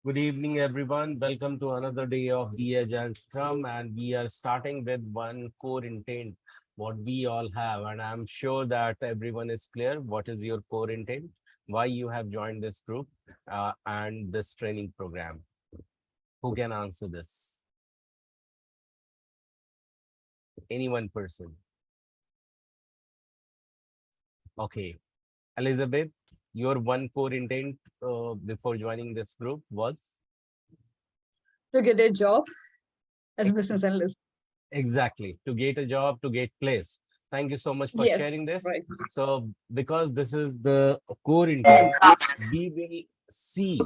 Good evening, everyone. Welcome to another day of the Agile Scrum, and we are starting with one core intent, what we all have. And I'm sure that everyone is clear. What is your core intent? Why you have joined this group and this training program? Who can answer this? Any one person? Okay, Elizabeth, your one core intent before joining this group was to get a job as a Ex- business analyst. exactly to get a job, to get placed. Thank you so much for Yes, sharing this. right. So, because this is the core intent, we will see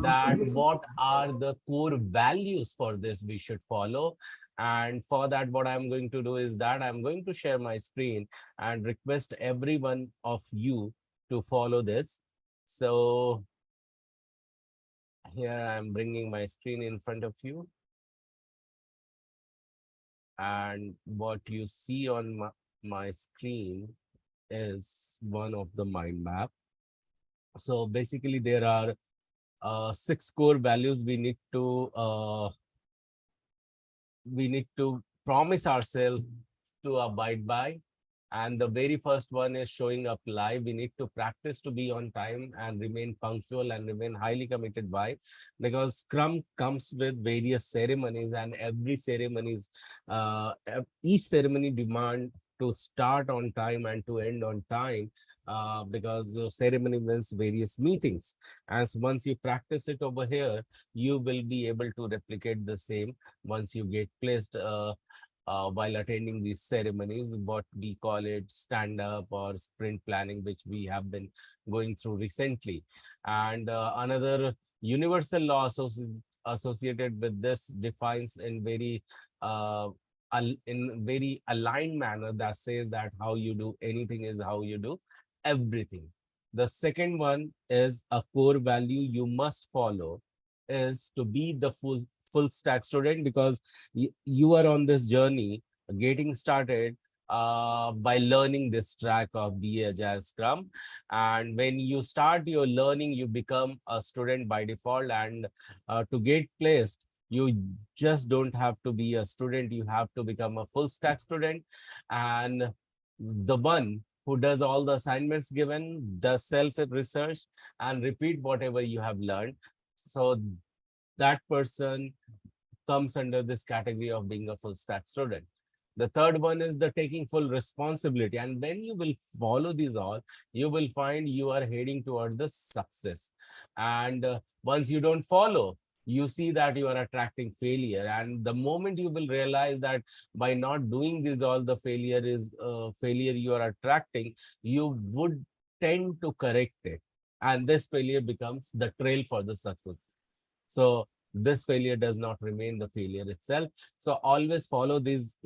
that what are the core values for this we should follow. And for that, what I'm going to do is that I'm going to share my screen and request every one of you to follow this. So, here I'm bringing my screen in front of you. And what you see on my screen is one of the mind map. So basically there are six core values we need to promise ourselves to abide by. And the very first one is showing up live. We need to practice to be on time and remain punctual and remain highly committed by, because Scrum comes with various ceremonies, and every ceremonies, each ceremony demand to start on time and to end on time, because the ceremony means various meetings. As once you practice it over here, you will be able to replicate the same once you get placed while attending these ceremonies, what we call it stand up or sprint planning, which we have been going through recently. And another universal law associated with this defines in uh, very aligned manner that says that how you do anything is how you do everything. The second one is a core value you must follow is to be the full stack student, because you are on this journey getting started by learning this track of BA Agile Scrum. And when you start your learning, you become a student by default. And to get placed, you just don't have to be a student, you have to become a full stack student. And the one who does all the assignments given, does self research, and repeat whatever you have learned. So that person comes under this category of being a full stack student. The third one is the taking full responsibility. And when you will follow these all, you will find you are heading towards the success. And once you don't follow, you see that you are attracting failure. And the moment you will realize that by not doing this, all the failure is failure you are attracting, you would tend to correct it. And this failure becomes the trail for the success. So this failure does not remain the failure itself. So always follow these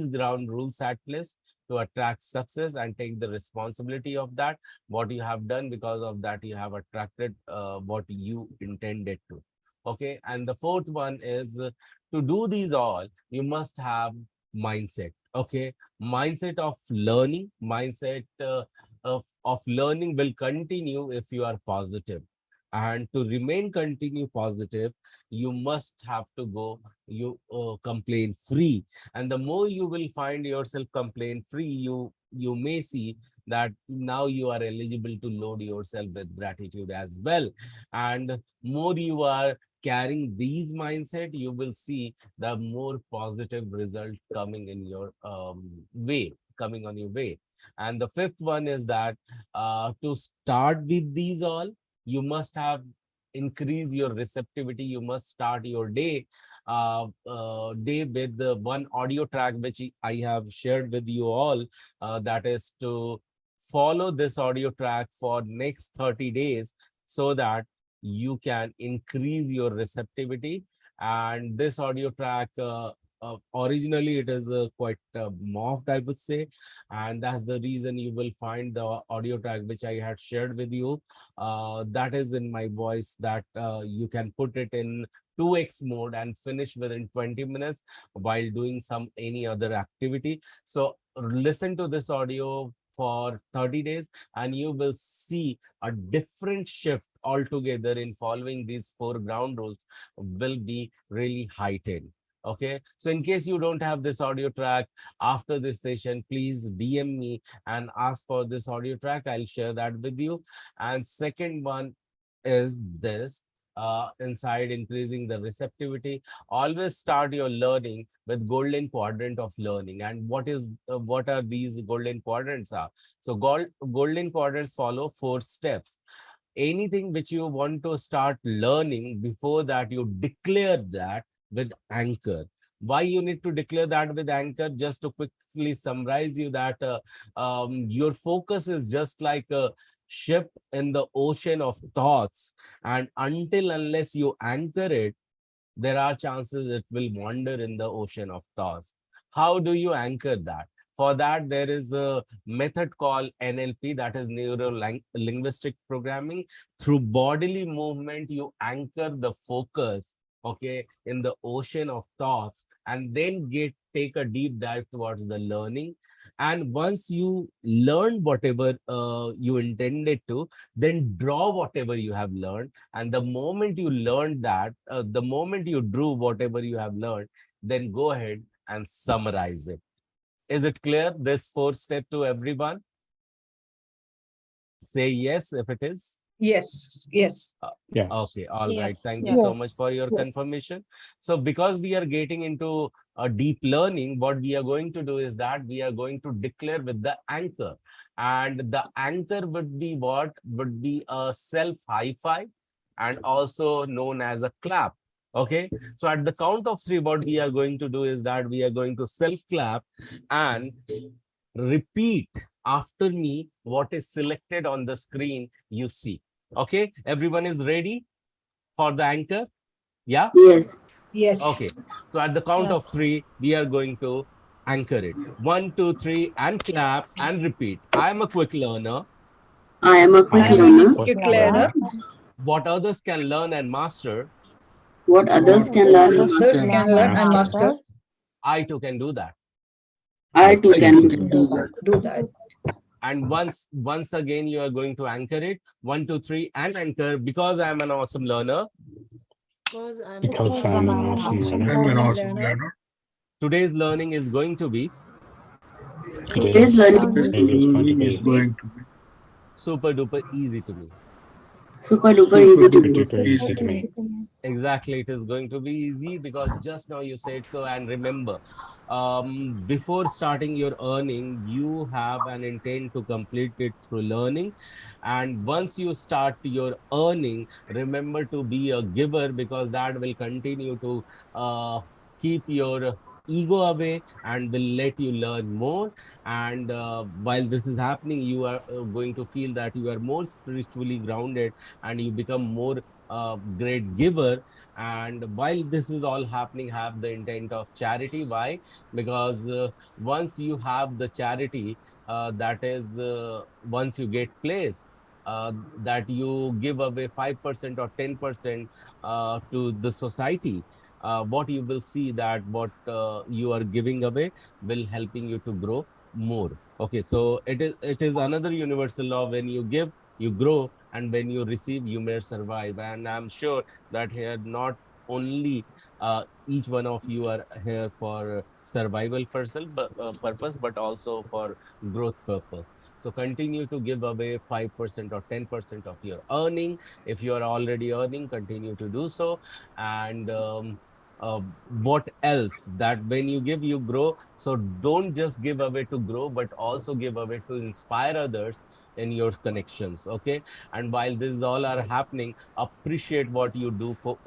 ground rules at place to attract success and take the responsibility of that, what you have done. Because of that, you have attracted what you intended to. Okay. And the fourth one is to do these all, you must have mindset. Okay. Mindset of learning, mindset of learning will continue if you are positive. And to remain continue positive, you must have to go you complain free. And the more you will find yourself complain free, you may see that now you are eligible to load yourself with gratitude as well. And more you are carrying these mindset, you will see the more positive result coming in your way, coming on your way. And the fifth one is that to start with these all, you must have increase your receptivity. You must start your day with the one audio track which I have shared with you all. That is to follow this audio track for next 30 days, so that you can increase your receptivity. And this audio track, originally it is quite morphed, I would say. And that's the reason you will find the audio track which I had shared with you, that is in my voice, that you can put it in 2x mode and finish within 20 minutes while doing some any other activity. So listen to this audio for 30 days and you will see a different shift altogether in following these 4 ground rules will be really heightened. Okay, so in case you don't have this audio track, after this session, please DM me and ask for this audio track. I'll share that with you. And second one is this, inside increasing the receptivity, always start your learning with golden quadrant of learning. And what are these golden quadrants are? So golden quadrants follow 4 steps. Anything which you want to start learning, before that you declare that with anchor. Why you need to declare that with anchor? Just to quickly summarize you that your focus is just like a ship in the ocean of thoughts, and until unless you anchor it, there are chances it will wander in the ocean of thoughts. How do you anchor that? For that, there is a method called NLP, that is neuro linguistic programming. Through bodily movement, you anchor the focus, okay, in the ocean of thoughts, and then take a deep dive towards the learning. And once you learn whatever you intended to, then draw whatever you have learned. And the moment you learn that, the moment you drew whatever you have learned, then go ahead and summarize it. Is it clear? This 4 step to everyone? Say yes if it is. Yes, yes. Yes. Okay, all right. Yes. Thank you Yes. so much for your confirmation. So because we are getting into a deep learning, what we are going to do is that we are going to declare with the anchor. And the anchor would be what? Would be a self high five, and also known as a clap. Okay, so at the count of 3, what we are going to do is that we are going to self clap and repeat after me what is selected on the screen you see. Okay, everyone is ready for the anchor? Yeah? Yes. Okay. Yes. So at the count of Yes. 3, we are going to anchor it. 1, 2, 3, and clap and repeat. I am a quick learner. I am a I quick I am am a learner. quick quick learner. What others can learn and master, What others can learn and Others master, can learn and master. I too can do that. I too I can too do can Do that. that. Do that. And once again, you are going to anchor it. 1, 2, 3, and anchor. Because I am an awesome learner, because I'm an awesome learner. I'm an awesome learner. today's learning is going to be Today's learning is Is going to Learning is be going to be super duper easy to me. super duper super easy to super do. duper duper easy easy to to me. me. Exactly, it is going to be easy because just now you said so. And remember, before starting your earning, you have an intent to complete it through learning. And once you start your earning, remember to be a giver, because that will continue to keep your ego away and will let you learn more. And while this is happening, you are going to feel that you are more spiritually grounded, and you become more great giver. And while this is all happening, have the intent of charity. Why? Because once you have the charity, that is, once you get placed, that you give away 5% or 10% to the society, what you will see that what you are giving away will helping you to grow more. Okay, so it is another universal law: when you give, you grow, and when you receive, you may survive. And I'm sure that here not only each one of you are here for survival purpose, but also for growth purpose. So continue to give away 5% or 10% of your earning. If you are already earning, continue to do so. And what else? That when you give, you grow. So don't just give away to grow, but also give away to inspire others in your connections. Okay, and while this is all are happening, appreciate what you do for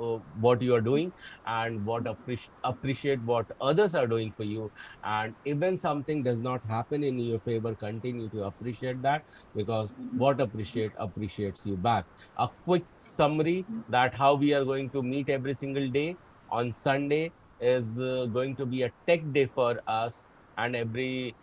what you are doing, and appreciate what others are doing for you. And even something does not happen in your favor, continue to appreciate that, because what appreciates you back. A quick summary that how we are going to meet every single day. On Sunday is going to be a tech day for us, and every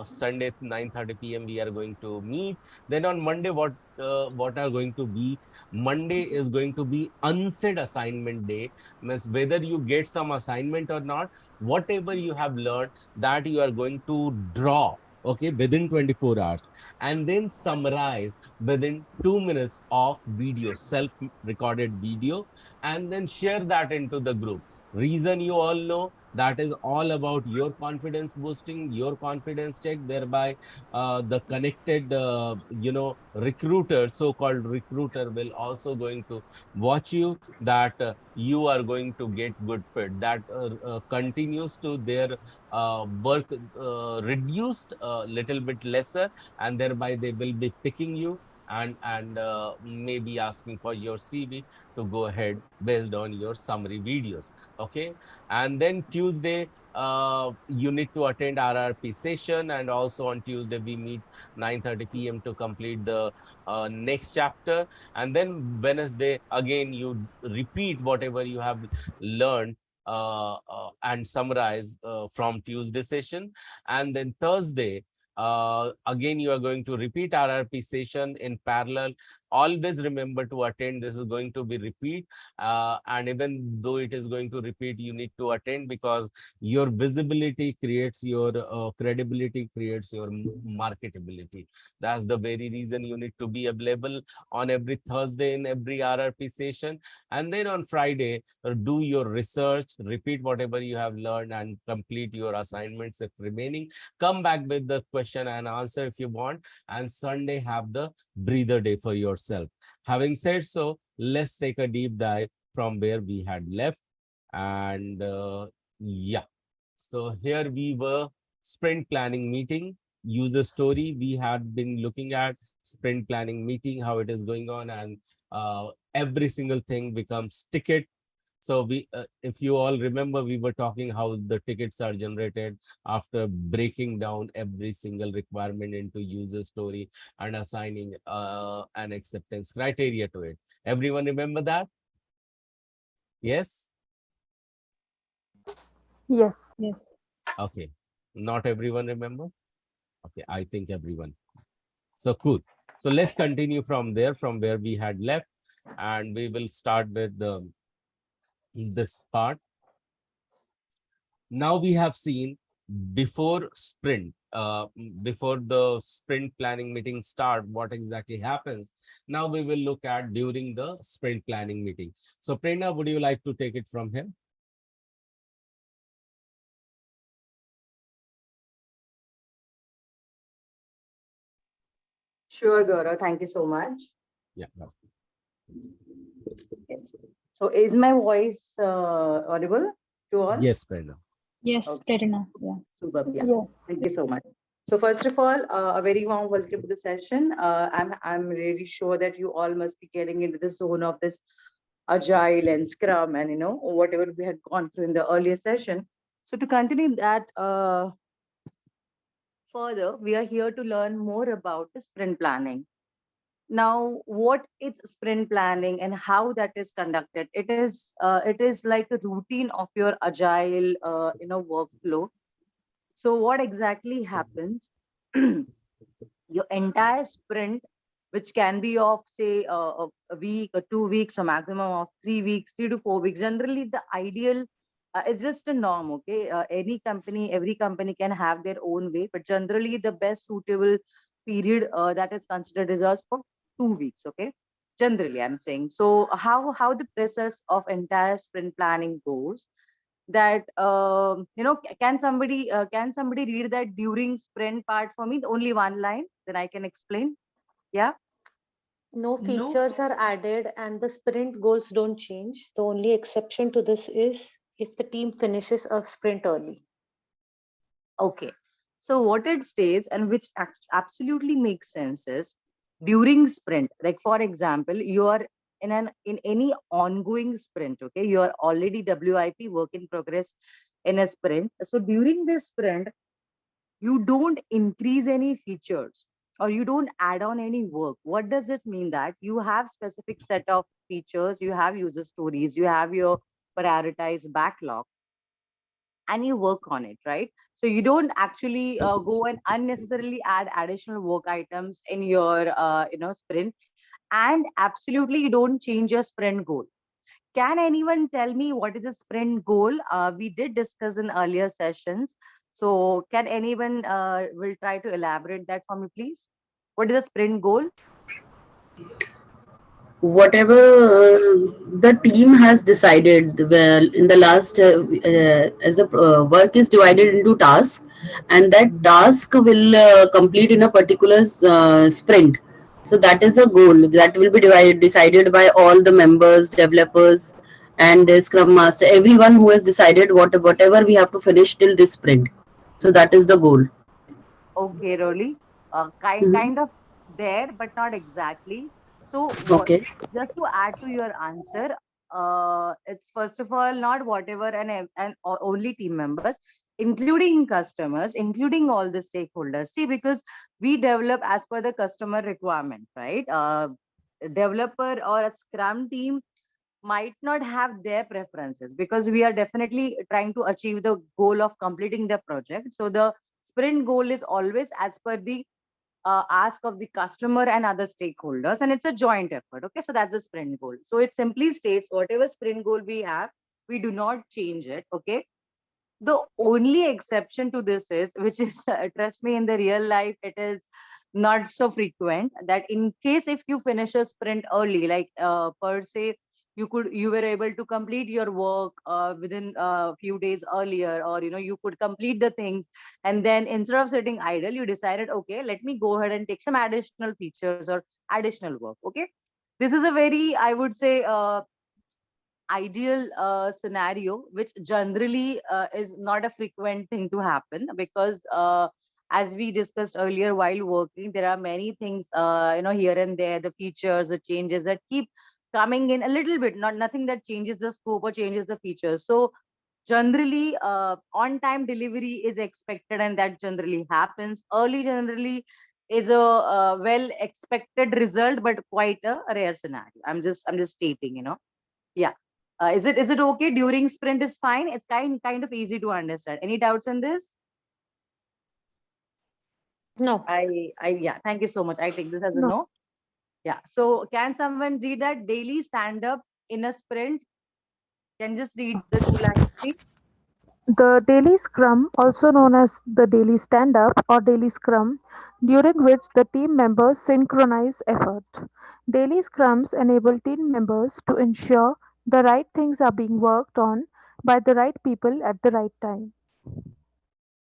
Sunday 9:30 p.m. we are going to meet. Then on Monday, what are going to be? Monday is going to be unsaid assignment day. Means whether you get some assignment or not, whatever you have learned, that you are going to draw. okay, within 24 hours, and then summarize within 2 minutes of video, self-recorded video, and then share that into the group. Reason you all know, that is all about your confidence boosting, your confidence check, thereby the connected, recruiter, so-called recruiter, will also going to watch you, that you are going to get good fit, that continues to their work reduced a little bit lesser, and thereby they will be picking you, and maybe asking for your CV to go ahead based on your summary videos. Okay, and then Tuesday, you need to attend RRP session, and also on Tuesday we meet 9:30 p.m. to complete the next chapter, and then Wednesday again you repeat whatever you have learned and summarize from Tuesday session. And then Thursday, again, you are going to repeat RRP session in parallel. Always remember to attend. This is going to be repeat. And even though it is going to repeat, you need to attend, because your visibility creates your credibility, creates your marketability. That's the very reason you need to be available on every Thursday in every RRP session. And then on Friday, do your research, repeat whatever you have learned, and complete your assignments if remaining. Come back with the question and answer if you want, and Sunday have the breather day for yourself. Having said so, let's take a deep dive from where we had left. And yeah, so here we were, sprint planning meeting, user story. We had been looking at sprint planning meeting, how it is going on, and every single thing becomes ticket. So if you all remember, we were talking how the tickets are generated after breaking down every single requirement into user story and assigning an acceptance criteria to it. Everyone remember that? Yes? Yes. Yes. Okay. Not everyone remember? Okay, I think everyone. So cool. So let's continue from there, from where we had left, and we will start with this part. Now we have seen before sprint, before the sprint planning meeting start, what exactly happens. Now we will look at during the sprint planning meeting. So Prerna, would you like to take it from here? Sure, Gaurav. Thank you so much. Yeah. Yes. So is my voice audible to all? Yes, Prerna. Yes, Okay. Prerna. Yeah. Superb. Yeah. Yes. Thank you so much. So first of all, a very warm welcome to the session. I'm really sure that you all must be getting into the zone of this agile and scrum, and whatever we had gone through in the earlier session. So to continue that further, we are here to learn more about the sprint planning. Now, what is sprint planning and how that is conducted? It is like a routine of your agile workflow. So what exactly happens? Your entire sprint, which can be of say a week or 2 weeks, or maximum of 3 weeks, 3 to 4 weeks. Generally, the ideal it's just a norm. Okay, every company can have their own way, but generally the best suitable period that is considered is us for 2 weeks. Okay, generally I'm saying. So how the process of entire sprint planning goes, that can somebody read that during sprint part for me, only one line, then I can explain. Yeah. No features are added and the sprint goals don't change. The only exception to this is if the team finishes a sprint early. Okay. So what it states, and which absolutely makes sense, is during sprint, like for example, you are in any ongoing sprint. Okay, you are already WIP, work in progress, in a sprint. So during this sprint, you don't increase any features, or you don't add on any work. What does it mean? That you have specific set of features, you have user stories, you have your prioritized backlog, and you work on it, right? So you don't actually go and unnecessarily add additional work items in your sprint. And absolutely you don't change your sprint goal. Can anyone tell me what is a sprint goal? We did discuss in earlier sessions. So can anyone will try to elaborate that for me, please? What is the sprint goal? Whatever the team has decided, well, in the last as the work is divided into tasks, and that task will complete in a particular sprint. So that is a goal that will be decided by all the members, developers, and the scrum master, everyone who has decided whatever we have to finish till this sprint. So that is the goal. Okay, really, Mhm. kind of there, but not exactly. So what? Okay. Just to add to your answer, it's first of all not whatever and only team members, including customers, including all the stakeholders. See, because we develop as per the customer requirement, right? Developer or a Scrum team might not have their preferences, because we are definitely trying to achieve the goal of completing the project. So the sprint goal is always as per the ask of the customer and other stakeholders, and it's a joint effort. Okay, so that's the sprint goal. So it simply states whatever sprint goal we have, we do not change it. Okay, the only exception to this is, which is trust me, in the real life it is not so frequent, that in case if you finish a sprint early, like per se, you were able to complete your work within a few days earlier, or you could complete the things, and then instead of sitting idle, you decided, okay, let me go ahead and take some additional features or additional work. Okay, this is a very, I would say, ideal scenario, which generally is not a frequent thing to happen, because as we discussed earlier, while working, there are many things, here and there, the features, the changes that keep coming in a little bit, not nothing that changes the scope or changes the features. So generally, on time delivery is expected, and that generally happens early. Generally is a well expected result, but quite a rare scenario. I'm just stating, yeah. Is it okay during sprint is fine? It's kind of easy to understand. Any doubts in this? No. I yeah. Thank you so much. I take this as a No. no. Yeah. So can someone read that daily stand up in a sprint? Can just read the two lines, please. The daily scrum, also known as the daily stand up or daily scrum, during which the team members synchronize effort. Daily scrums enable team members to ensure the right things are being worked on by the right people at the right time.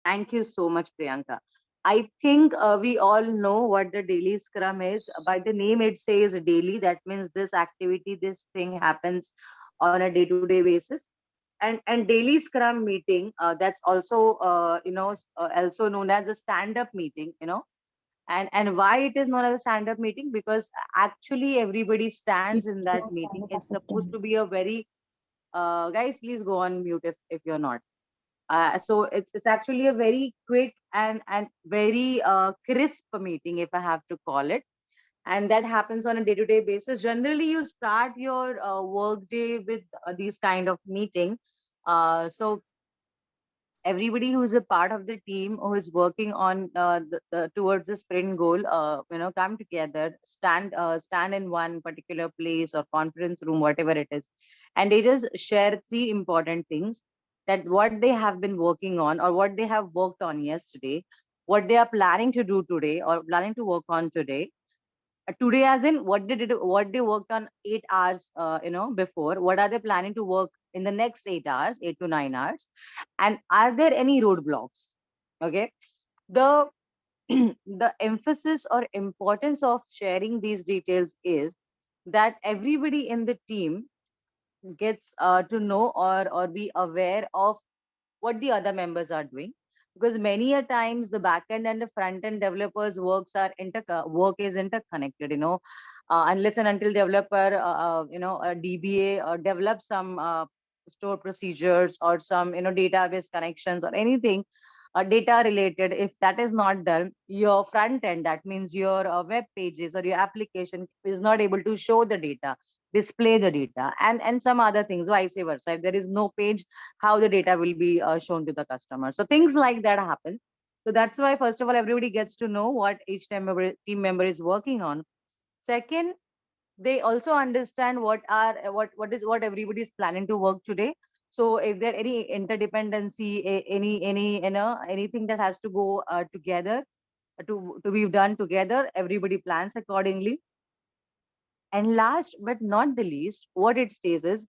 Thank you so much, Priyanka. I think we all know what the daily scrum is. By the name, it says daily. That means this activity, this thing happens on a day-to-day basis. And daily scrum meeting, that's also also known as a stand-up meeting. And why it is known as a stand-up meeting? Because actually everybody stands in that meeting. It's supposed to be a very guys, please go on mute if you're not. So it's actually a very quick and very crisp meeting, if I have to call it. And that happens on a day-to-day basis. Generally, you start your work day with these kind of meeting. So everybody who is a part of the team who is working on towards the sprint goal, come together, stand in one particular place or conference room, whatever it is, and they just share three important things: that what they have been working on, or what they have worked on yesterday, what they are planning to do today or planning to work on today. Today, as in what they worked on 8 hours before, what are they planning to work in the next 8 hours, 8 to 9 hours, and are there any roadblocks? Okay, the the emphasis or importance of sharing these details is that everybody in the team gets to know or be aware of what the other members are doing, because many a times the back end and the front end developers work is interconnected, unless and until developer a DBA develops some store procedures or some database connections or anything data related. If that is not done, your front end, that means your web pages or your application, is not able to show the data, display the data, and some other things, vice versa. If there is no page, how the data will be shown to the customer. So things like that happen. So that's why, first of all, everybody gets to know what each team member is working on. Second, they also understand what everybody is planning to work today. So if there any interdependency, anything that has to go together, to be done together, everybody plans accordingly. And last but not the least, what it says is,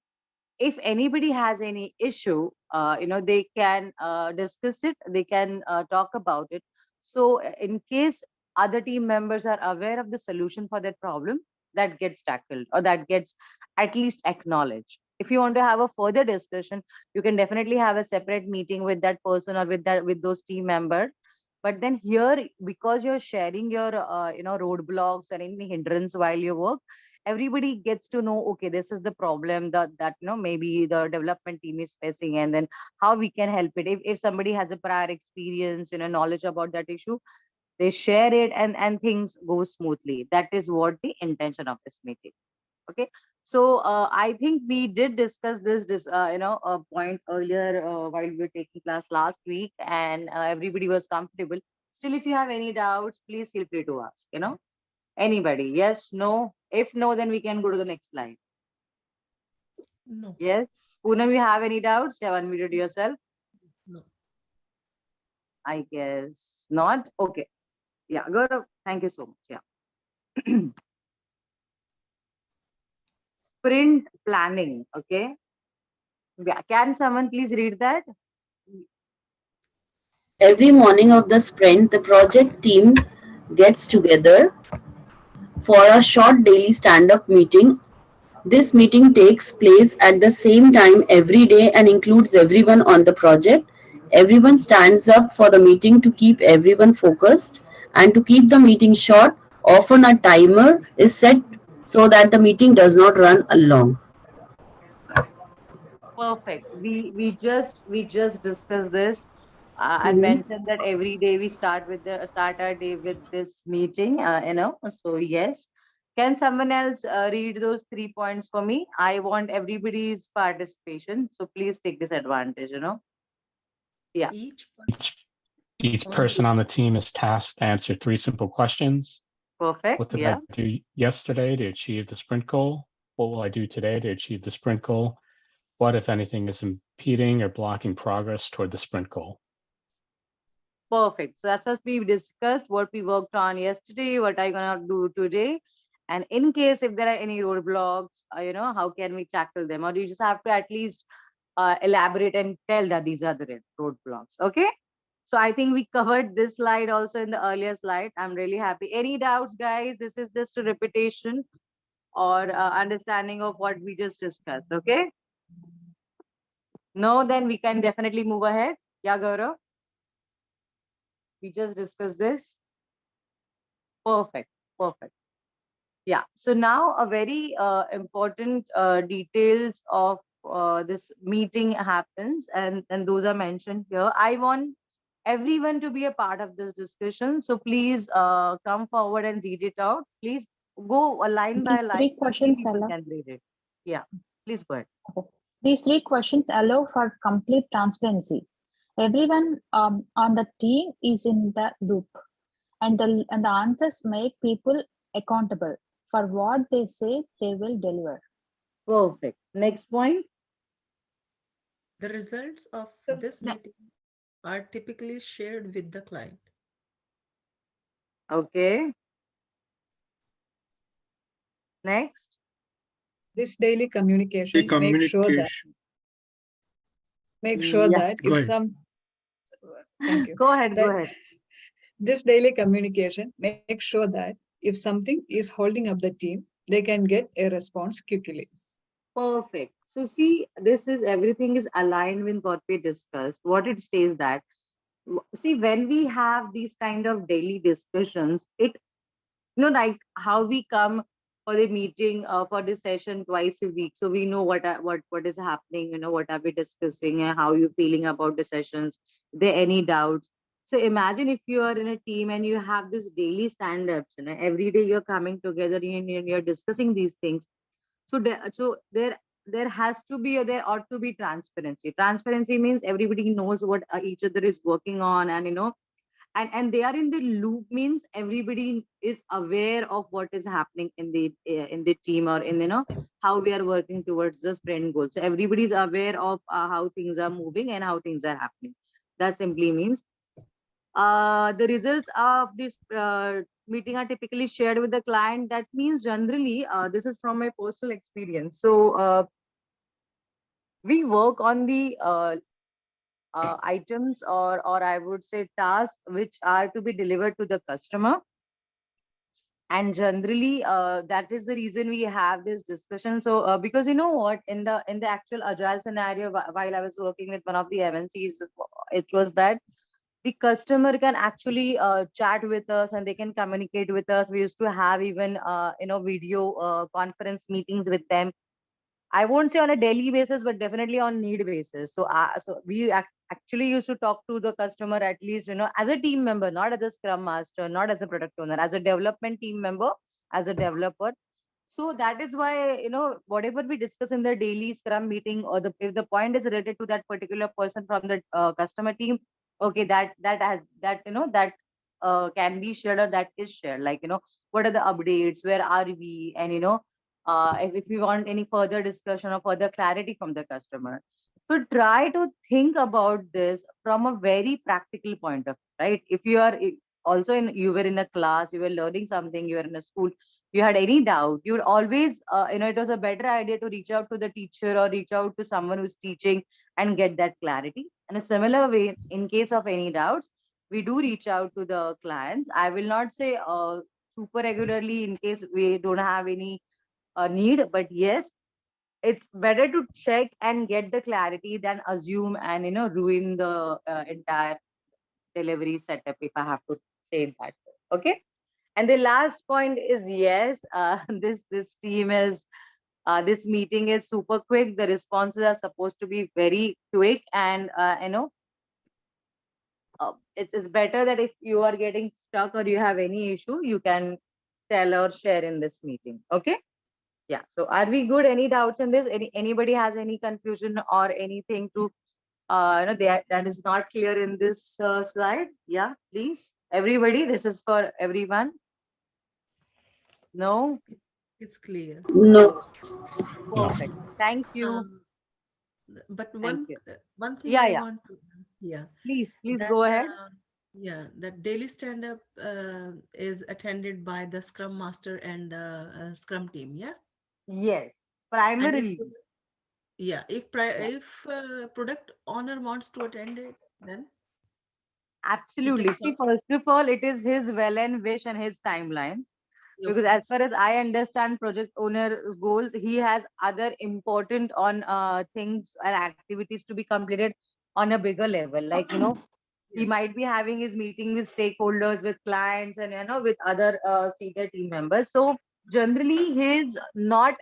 if anybody has any issue, they can discuss it, they can talk about it. So in case other team members are aware of the solution for that problem, that gets tackled, or that gets at least acknowledged. If you want to have a further discussion, you can definitely have a separate meeting with that person, or with those team members. But then here, because you're sharing your roadblocks and any hindrance while you work, everybody gets to know, okay, this is the problem that maybe the development team is facing, and then how we can help it. If somebody has a prior experience, knowledge about that issue, they share it, and things go smoothly. That is what the intention of this meeting. Okay. So I think we did discuss this point earlier, while we were taking class last week, and everybody was comfortable. Still, if you have any doubts, please feel free to ask. Anybody? Yes, no? If no, then we can go to the next slide. No. Yes. Poonam, you have any doubts? You have unmuted yourself? No. I guess not. Okay. Yeah, Gaurav, thank you so much. Yeah. Sprint planning. Okay. Yeah. Can someone please read that? Every morning of the sprint, the project team gets together for a short daily stand-up meeting. This meeting takes place at the same time every day and includes everyone on the project. Everyone stands up for the meeting to keep everyone focused, and to keep the meeting short, often a timer is set so that the meeting does not run long. Perfect. We just discussed this, and Mhm. mentioned that every day we start our day with this meeting. So yes. Can someone else read those 3 points for me? I want everybody's participation, so please take this advantage. Yeah. Each Each person on the team is tasked to answer 3 simple questions. Perfect. What did Yeah. I do yesterday to achieve the sprint goal? What will I do today to achieve the sprint goal? What, if anything, is impeding or blocking progress toward the sprint goal? Perfect. So that's what we've discussed, what we worked on yesterday, what are you gonna do today, and in case if there are any roadblocks, how can we tackle them, or do you just have to at least elaborate and tell that these are the roadblocks? Okay. So I think we covered this slide also in the earlier slide. I'm really happy. Any doubts, guys? This is just a repetition or understanding of what we just discussed. Okay. No, then we can definitely move ahead. Yeah, Gaurav. We just discussed this. Perfect. Perfect. Yeah. So now a very important details of this meeting happens, and those are mentioned here. I want everyone to be a part of this discussion. So please come forward and read it out. Please go line by These line. three questions You allow can read it. Yeah. Please go ahead. these three questions allow for complete transparency. Everyone on the team is in the loop, and the answers make people accountable for what they say they will deliver. Perfect. Next point. The results of this meeting are typically shared with the client. Okay. Next. This daily communication, make sure Yeah. that if some thank you Go ahead. Go that ahead. this daily communication make sure that if something is holding up the team, they can get a response quickly. Perfect. So see, this is everything is aligned with what we discussed. What it says that, see, when we have these kind of daily discussions, it, like how we come for the meeting, for the session twice a week, so we know what is happening, what are we discussing, and how you feeling about the sessions, there any doubts. So imagine if you are in a team and you have this daily stand-ups, every day you're coming together and you're discussing these things. So there has to be, or there ought to be transparency. Transparency means everybody knows what each other is working on, and and they are in the loop, means everybody is aware of what is happening in the team, or in, how we are working towards the sprint goal. So everybody is aware of how things are moving and how things are happening. That simply means the results of this meeting are typically shared with the client. That means generally, this is from my personal experience. So we work on the items, or I would say tasks, which are to be delivered to the customer. And generally, that is the reason we have this discussion. So because you know what, in the actual agile scenario, while I was working with one of the MNCs, it was that the customer can actually chat with us, and they can communicate with us. We used to have even video conference meetings with them. I won't say on a daily basis, but definitely on need basis. So, so we actually used to talk to the customer, at least, as a team member, not as a scrum master, not as a product owner, as a development team member, as a developer. So that is why, whatever we discuss in the daily scrum meeting, or if the point is related to that particular person from the customer team, okay, that can be shared, or that is shared. Like, what are the updates? Where are we? And, if we want any further discussion or further clarity from the customer. So try to think about this from a very practical point of view, right? If you are also you were in a class, you were learning something, you were in a school, you had any doubt, you would always, it was a better idea to reach out to the teacher, or reach out to someone who's teaching, and get that clarity. In a similar way, in case of any doubts, we do reach out to the clients. I will not say super regularly, in case we don't have any need, but yes, it's better to check and get the clarity than assume and ruin the entire delivery setup, if I have to say it that way. Okay. And the last point is, yes, this team is this meeting is super quick. The responses are supposed to be very quick, and it's better that if you are getting stuck or you have any issue, you can tell or share in this meeting. Okay. Yeah. So are we good? Any doubts in this? Anybody has any confusion or anything to that is not clear in this slide? Yeah, please. Everybody, this is for everyone. No? It's clear. No. Perfect. Thank you. But Thank you. one thing Yeah, I yeah. want to, yeah, Please that go ahead. yeah, that daily stand up is attended by the Scrum Master and the Scrum team. Yeah, Yes, and if primarily. yeah, Yeah, if product owner wants to attend it, then he can absolutely. See, come. first of all, it is his well and wish and his timelines. Because Okay. as far as I understand project owner goals, he has other important on things and activities to be completed on a bigger level. Like, he Yes. might be having his meeting with stakeholders, with clients, and with other senior team members. So generally, he's not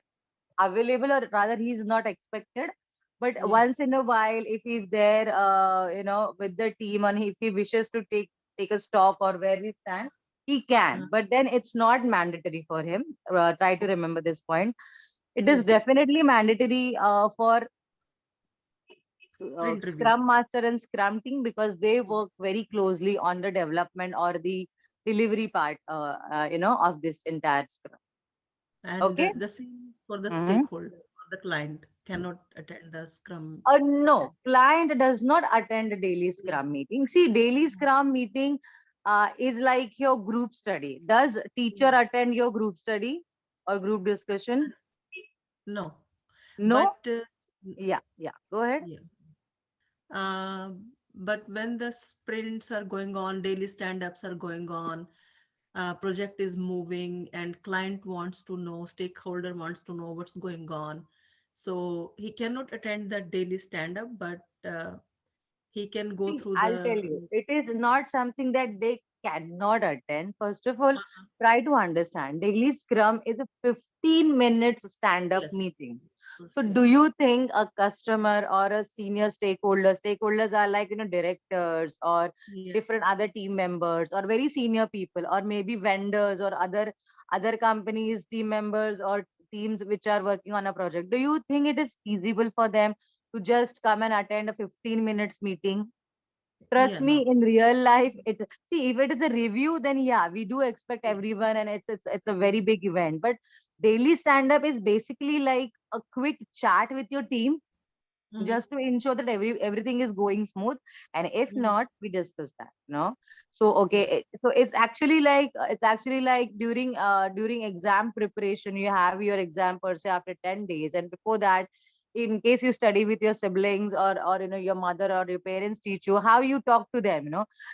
available, or rather he's not expected, but Yeah. once in a while, if he's there with the team, and if he wishes to take a stock or where we stand, he Uh, can, but then it's not mandatory for him. Try to remember this point. It is yes. definitely mandatory for Sprint review. scrum master and scrum team, because they work very closely on the development or the delivery part of this entire scrum. And Okay. the same for the Mhm. stakeholder or the client cannot attend the Scrum. No, client does not attend a daily Yeah. Scrum meeting. See, daily Scrum meeting is like your group study. Does teacher Yeah. attend your group study or group discussion? No, No? but Yeah, yeah. Go ahead. yeah. But when the sprints are going on, daily stand-ups are going on, project is moving, and client wants to know, stakeholder wants to know what's going on. So he cannot attend that daily stand-up, but he can go See, through I'll tell the you, it is not something that they cannot attend. First of all, uh, try to understand daily Scrum is a 15 minutes stand-up yes, meeting. So yeah, do you think a customer or a senior stakeholders are like, directors or yeah, different other team members or very senior people, or maybe vendors or other companies, team members or teams which are working on a project? Do you think it is feasible for them to just come and attend a 15 minutes meeting? Trust Yeah, me, no. in real life, see, if it is a review, then yeah, we do expect everyone, and it's a very big event. But daily stand up is basically like a quick chat with your team, Mhm. just to ensure that everything is going smooth. And if Mhm. not, we discuss that, so okay, Yeah. so it's actually like during exam preparation, you have your exam per se after 10 days, and before that, in case you study with your siblings, or your mother or your parents teach you how you talk to them,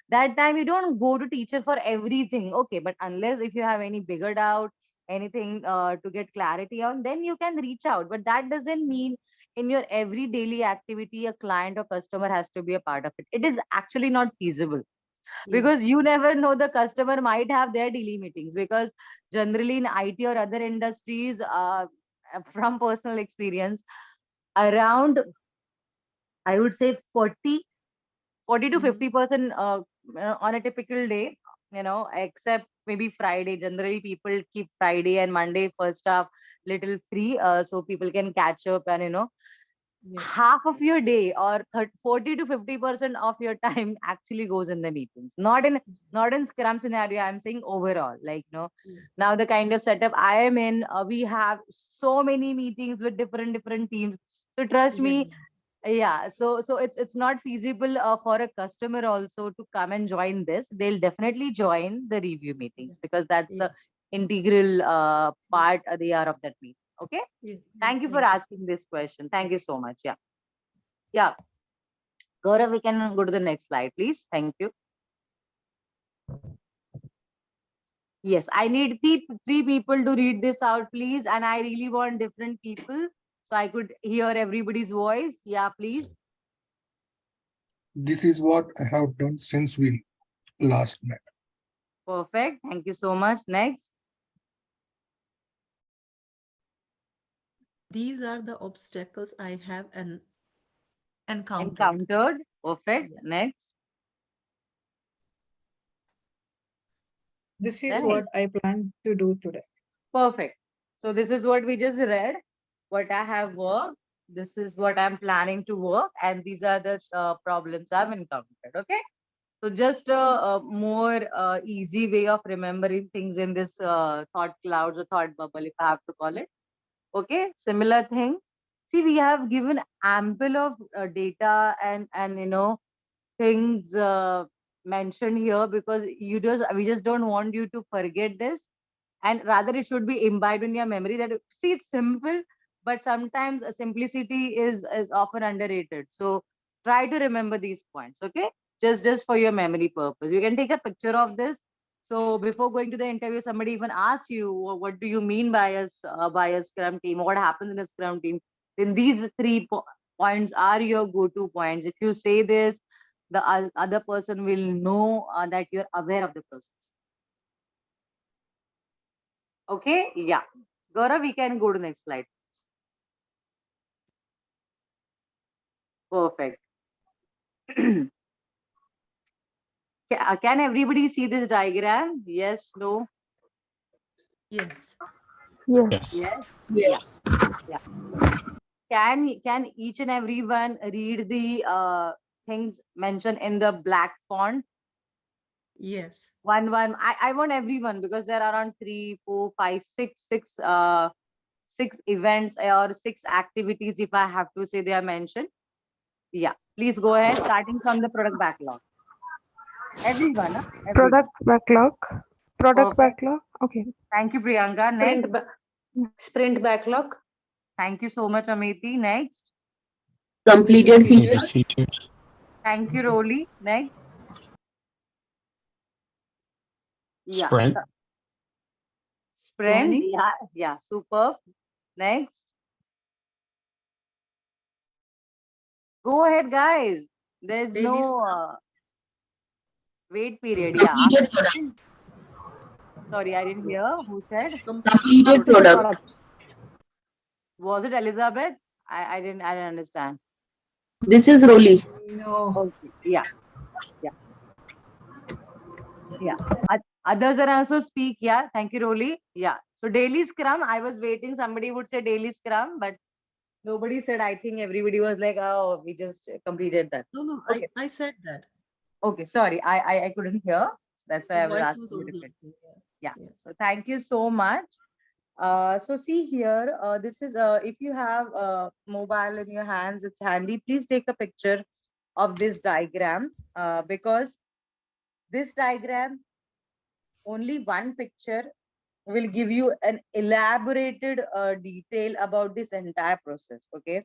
that time you don't go to teacher for everything, okay, but unless if you have any bigger doubt, anything to get clarity on, then you can reach out. But that doesn't mean in your every daily activity a client or customer has to be a part of it. It is actually not feasible, Yes. because you never know, the customer might have their daily meetings, because generally in IT or other industries, from personal experience, around, I would say, 40 to Mhm. 50% on a typical day, except maybe Friday. Generally, people keep Friday and Monday first half little free, so people can catch up, and Yeah. half of your day, or 40 to 50% of your time actually goes in the meetings, not in scrum scenario. I'm saying overall, like, Yeah. now the kind of setup I am in, we have so many meetings with different teams. So trust Yeah. me, yeah, so it's not feasible for a customer also to come and join this. They'll definitely join the review Yeah. meetings, because that's Yeah. the integral part they are of that meeting. Okay, Yeah. Yeah. thank you for Thank you. asking this question. Thank you so much. Yeah, Gaurav, we can go to the next slide, please. Thank you. Yes, I need three people to read this out, please. And I really want different people so I could hear everybody's voice. Yeah, please. This is what I have done since we last met. Perfect. Thank you so much. Next. These are the obstacles I have encountered. Encountered. Perfect. Yeah. Next. This is Right. what I plan to do today. Perfect. So this is what we just read, what I have worked. This is what I'm planning to work. And these are the problems I've encountered. Okay. So just a more easy way of remembering things in this thought clouds or thought bubble, if I have to call it. Okay, similar thing. See, we have given ample of data and things mentioned here, because we just don't want you to forget this, and rather it should be imbibed in your memory. That, see, it's simple, but sometimes simplicity is often underrated. So try to remember these points, okay, just for your memory purpose. You can take a picture of this, so before going to the interview, somebody even asks you, What do you mean by a scrum team? What happens in a scrum team?" Then these points are your go-to points. If you say this, the other person will know that you're aware of the process. Okay, yeah. Gaurav, we can go to next slide. Perfect. Can everybody see this diagram? Yes, no? Yes. Yes. Yes. Yes. Yeah, Yes. yeah. Can each and everyone read the things mentioned in the black font? Yes. One. I want everyone, because there are around 6 events or 6 activities, if I have to say, they are mentioned. Yeah, please go ahead, starting from the product backlog. Everyone, huh? Everyone. Product backlog. Product Perfect. backlog. Okay. Thank you, Priyanka. Next. Sprint backlog. Thank you so much, Amity. Next. Completed Completed features. features. Thank you, Roli. Next. Yeah. Sprint. Sprint. Planning, Yeah. Yeah. Superb. Next. Go ahead, guys. There's Daily no scrum. wait period. Yeah. Completed product. Sorry, I didn't hear. Who said? Completed Completed product. Completed product. product. Was it Elizabeth? I didn't understand. This is Roli. no. Okay. Yeah. Yeah. Yeah. Others are also speak. Yeah. Thank you, Roli. Yeah. So daily scrum. I was waiting. Somebody would say daily scrum, but nobody said. I think everybody was like, "Oh, we just completed that." No, no, Okay. I said that. Okay, sorry, I couldn't hear. That's why The I was voice was asking you overlapping. differently. Yeah. Yeah. Yes. So thank you so much. So see here, this is if you have a mobile in your hands, it's handy. Please take a picture of this diagram because this diagram, only one picture will give you an elaborated detail about this entire process. Okay.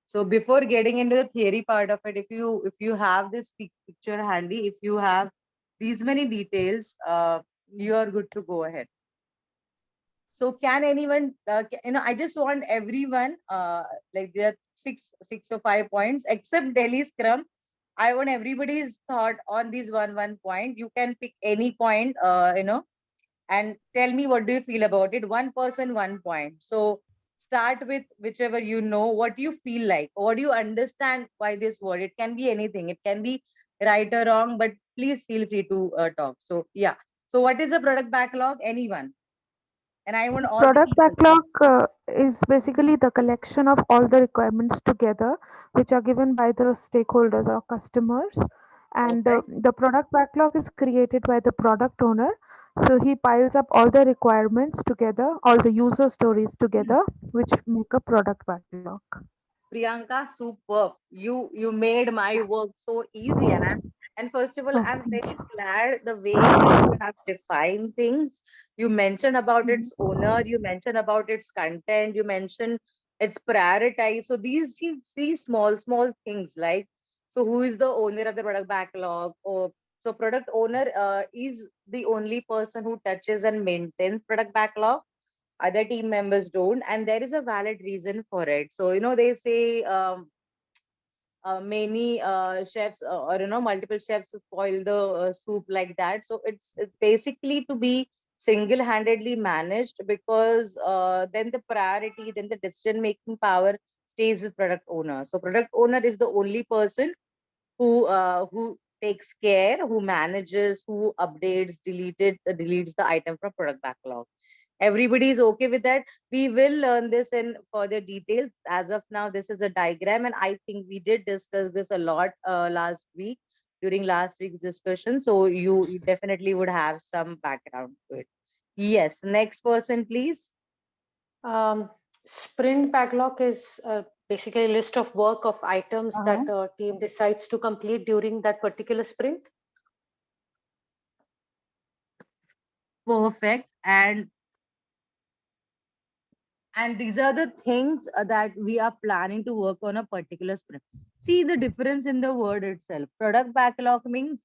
So before getting into the theory part of it, if you have this picture handy, if you have these many details, you are good to go ahead. So can anyone, I just want everyone, like there are six or 5 points, except Delhi Scrum. I want everybody's thought on this one point. You can pick any point, and tell me what do you feel about it. One person, 1 point. So start with whichever you know, what you feel like, what do you understand by this word. It can be anything. It can be right or wrong, but please feel free to talk. So yeah. So what is a product backlog? Anyone? And I want all the Product people. backlog is basically the collection of all the requirements together, which are given by the stakeholders or customers. And Perfect. the product backlog is created by the product owner. So he piles up all the requirements together, all the user stories together, which make a product backlog. Priyanka, superb. You made my work so easy, and first of all, Oh, I'm thank very you. glad the way you have defined things. You mentioned about its Mhm. owner, you mentioned about its content, you mentioned its prioritized. So these small things, like, so who is the owner of the product backlog? Or so product owner is the only person who touches and maintains product backlog. Other team members don't, and there is a valid reason for it. So they say many chefs, or multiple chefs spoil the soup, like that. So it's basically to be single-handedly managed, because then the priority, then the decision making power stays with product owner. So product owner is the only person who takes care, who manages, who updates, deletes the item from product backlog. Everybody is okay with that. We will learn this in further details. As of now, this is a diagram, and I think we did discuss this a lot last week, during last week's discussion. So you definitely would have some background to it. Yes, next person, please. Sprint backlog is basically a list of work of items Uh-huh. that a team decides to complete during that particular sprint. Perfect. And these are the things that we are planning to work on a particular sprint. See the difference in the word itself. Product backlog means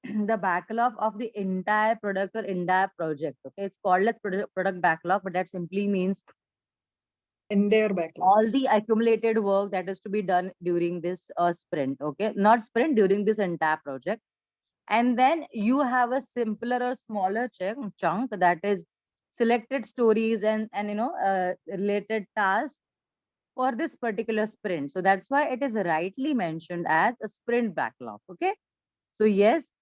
the backlog of the entire product or entire project. Okay, it's called as product backlog, but that simply means in their all backlogs. the accumulated work that is to be done during this sprint. Okay, not sprint, during this entire project. And then you have a simpler or smaller chunk that is selected stories and related tasks for this particular sprint. So that's why it is rightly mentioned as a sprint backlog. Okay, so yes,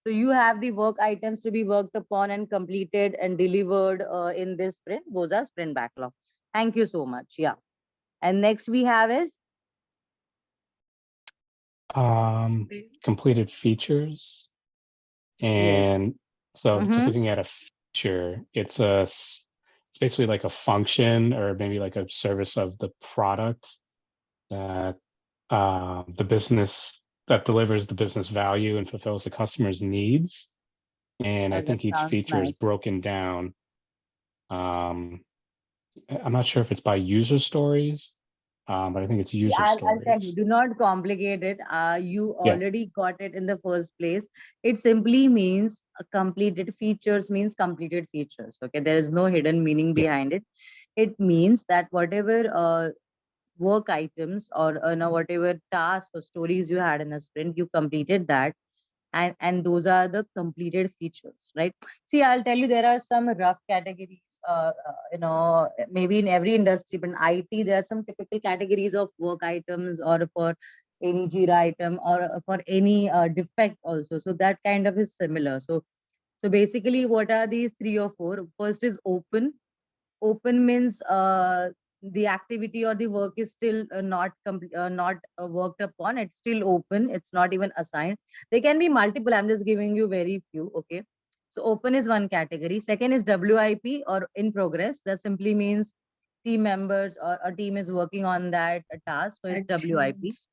so you have the work items to be worked upon and completed and delivered in this sprint. Those are sprint backlog. Thank you so much. Yeah. And next we have is Okay. Completed features. yes. And so just Mm-hmm. looking at a feature, it's basically like a function or maybe like a service of the product that the business that delivers the business value and fulfills the customer's needs. And I That think each sounds feature is nice. broken down. Um, I'm not sure if it's by user stories, but I think it's See, user I'll tell you, stories. do not complicate it. You Yeah, already got it in the first place. It simply means completed features means completed features. Okay, there is no hidden meaning yeah, behind it. It means that whatever work items or whatever tasks or stories you had in a sprint, you completed that, and those are the completed features, right? See, I'll tell you, there are some rough categories, maybe in every industry, but in IT there are some typical categories of work items, or for any Jira item, or for any defect also. So that kind of is similar. So basically, what are these three or four? First is open. Open means the activity or the work is still not worked upon, it's still open, it's not even assigned. There can be multiple, I'm just giving you very few. Okay, so open is one category. Second is WIP, or in progress. That simply means team members or a team is working on that task, so it's WIP. Actions.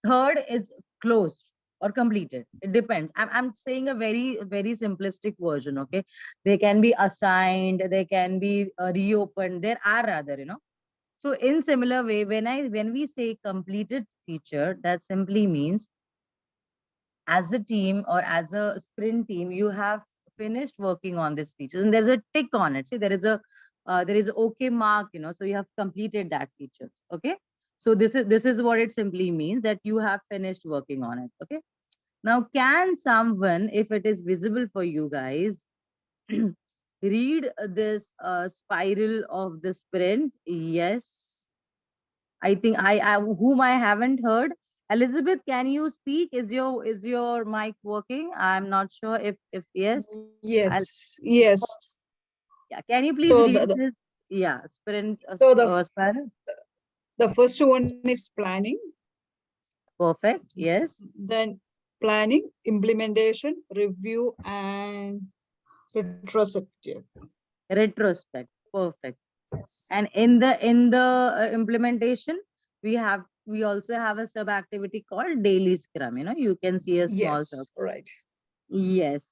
Third is closed or completed, it depends. I'm saying a very simplistic version. Okay, they can be assigned, they can be reopened, there are rather, so in similar way, when we say completed feature, that simply means as a team or as a sprint team, you have finished working on this feature and there's a tick on it. See, there is a okay mark, so you have completed that feature. Okay. So this is what it simply means, that you have finished working on it. Okay. Now, can someone, if it is visible for you guys, read this spiral of the sprint? Yes. I think I whom I haven't heard. Elizabeth, can you speak? Is your mic working? I'm not sure if yes. I'll, Yes, yes. yeah. Can you please So read this? Yeah, sprint so the spiral. the first one is planning, Perfect. Yes. then planning, implementation, review, and retrospective. Retrospect. Perfect. Yes. And in the implementation, we also have a sub activity called daily scrum. You can see a small Yes, circle. right. Yes.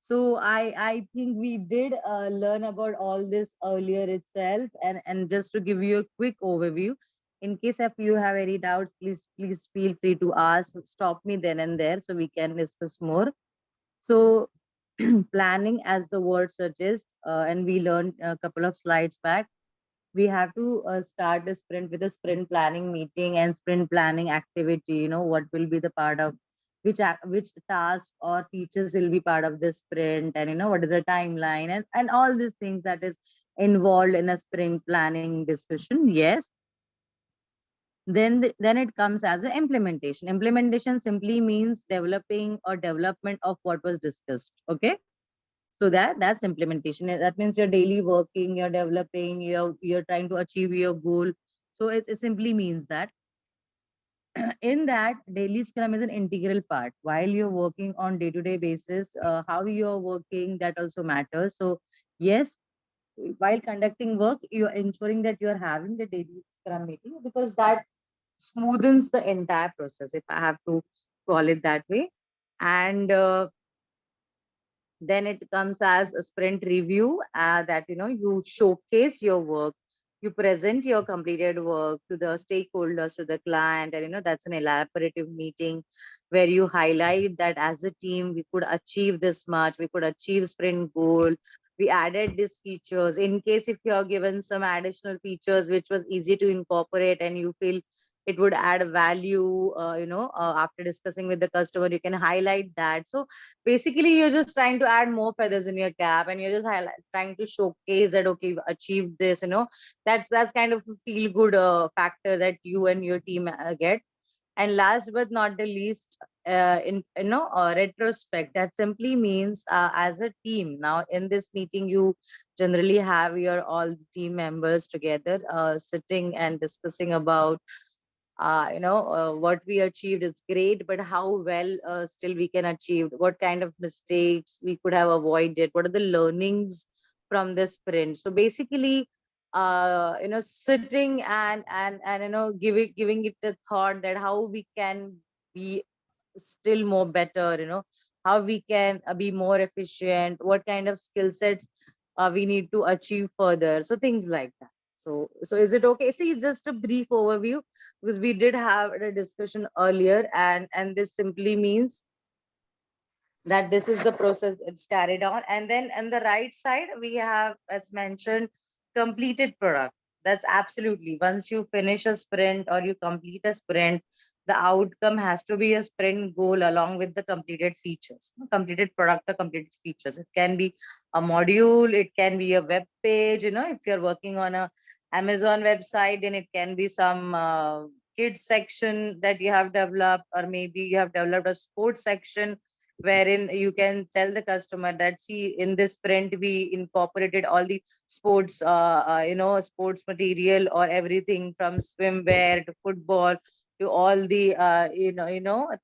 So I think we did learn about all this earlier itself, and just to give you a quick overview, in case if you have any doubts, please feel free to ask. Stop me then and there so we can discuss more. So planning, as the word suggests, and we learned a couple of slides back, we have to start the sprint with a sprint planning meeting and sprint planning activity. What will be the part of which task or features will be part of this sprint, and what is the timeline, and all these things that is involved in a sprint planning discussion. Yes. Then it comes as an implementation. Implementation simply means developing or development of what was discussed. Okay. So that's implementation. That means you're daily working, you're developing, you're trying to achieve your goal. So it simply means that in that, daily scrum is an integral part. While you're working on day-to-day basis, how you're working, that also matters. So yes, while conducting work, you're ensuring that you're having the daily scrum meeting, because that smoothens the entire process, if I have to call it that way. And then it comes as a sprint review, that you showcase your work, you present your completed work to the stakeholders, to the client, and that's an elaborative meeting where you highlight that as a team we could achieve this much, we could achieve sprint goal, we added these features. In case if you are given some additional features which was easy to incorporate and you feel it would add value, after discussing with the customer, you can highlight that. So basically, you're just trying to add more feathers in your cap, and you're just trying to showcase that, okay, you've achieved this. That's kind of a feel good factor that you and your team get. And last but not the least, in retrospect, that simply means, as a team, now in this meeting you generally have your all the team members together, sitting and discussing about, what we achieved is great, but how well still we can achieve, what kind of mistakes we could have avoided, what are the learnings from this sprint. So basically, sitting and giving it a thought that how we can be still more better, how we can be more efficient, what kind of skill sets we need to achieve further, so things like that. So is it okay? See, it's just a brief overview, because we did have a discussion earlier, and this simply means that this is the process that's carried on. And then on the right side, we have, as mentioned, completed product. That's absolutely, once you finish a sprint or you complete a sprint, the outcome has to be a sprint goal along with the completed features, completed product or completed features. It can be a module, it can be a web page. If you're working on a Amazon website, then it can be some kids section that you have developed, or maybe you have developed a sports section, wherein you can tell the customer that, see, in this sprint we incorporated all the sports, sports material, or everything from swimwear to football to all the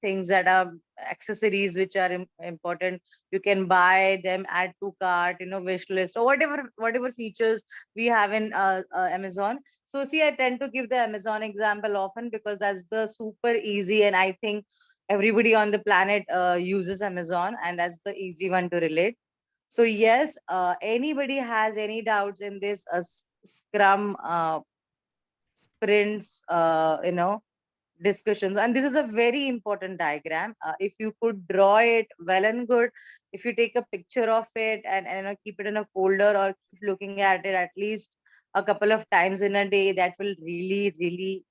things that are accessories which are important. You can buy them, add to cart, wish list, or whatever features we have in Amazon. So see, I tend to give the Amazon example often because that's the super easy, and I think everybody on the planet uses Amazon, and that's the easy one to relate. So yes, anybody has any doubts in this Scrum sprints, discussions, and this is a very important diagram. If you could draw it, well and good. If you take a picture of it and keep it in a folder, or keep looking at it at least a couple of times in a day, that will really really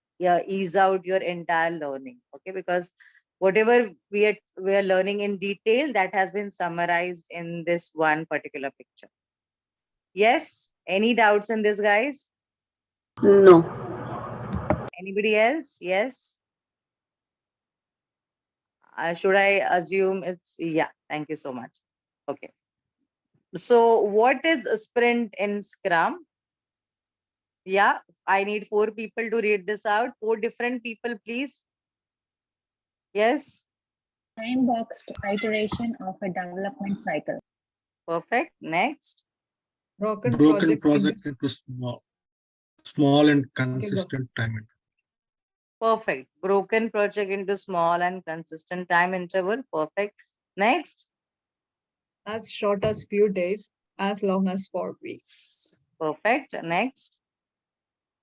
ease out your entire learning. Okay, because whatever we are learning in detail, that has been summarized in this one particular picture. Yes, any doubts in this, guys? No. Anybody else? Yes. Should I assume it's, yeah, thank you so much. Okay. So what is a sprint in Scrum? Yeah, I need 4 people to read this out. 4 different people, please. Yes. Time boxed iteration of a development cycle. Perfect. Next. Broken Broken project into project into small and okay, go. consistent time. Perfect. Broken project into small and consistent time interval. Perfect. Next. As short as few days, as long as 4 weeks. Perfect. Next.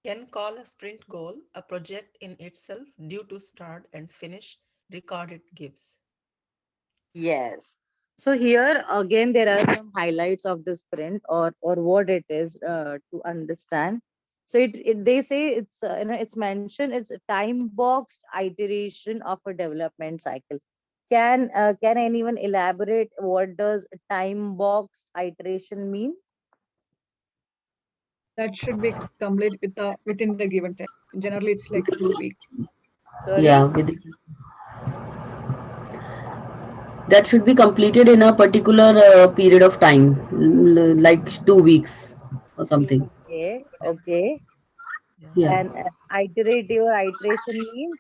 Can call a sprint goal a project in itself due to start and finish record it gives. Yes. So here again, there are some highlights of this sprint, or what it is to understand. So they say it's it's mentioned, it's a time boxed iteration of a development cycle. Can anyone elaborate what does time boxed iteration mean? That should be complete within the given time. Generally, it's like 2 weeks. Yeah, Sorry. that should be completed in a particular period of time, like 2 weeks or something. Okay. Okay. Yeah. Yeah. And iterative or iteration means?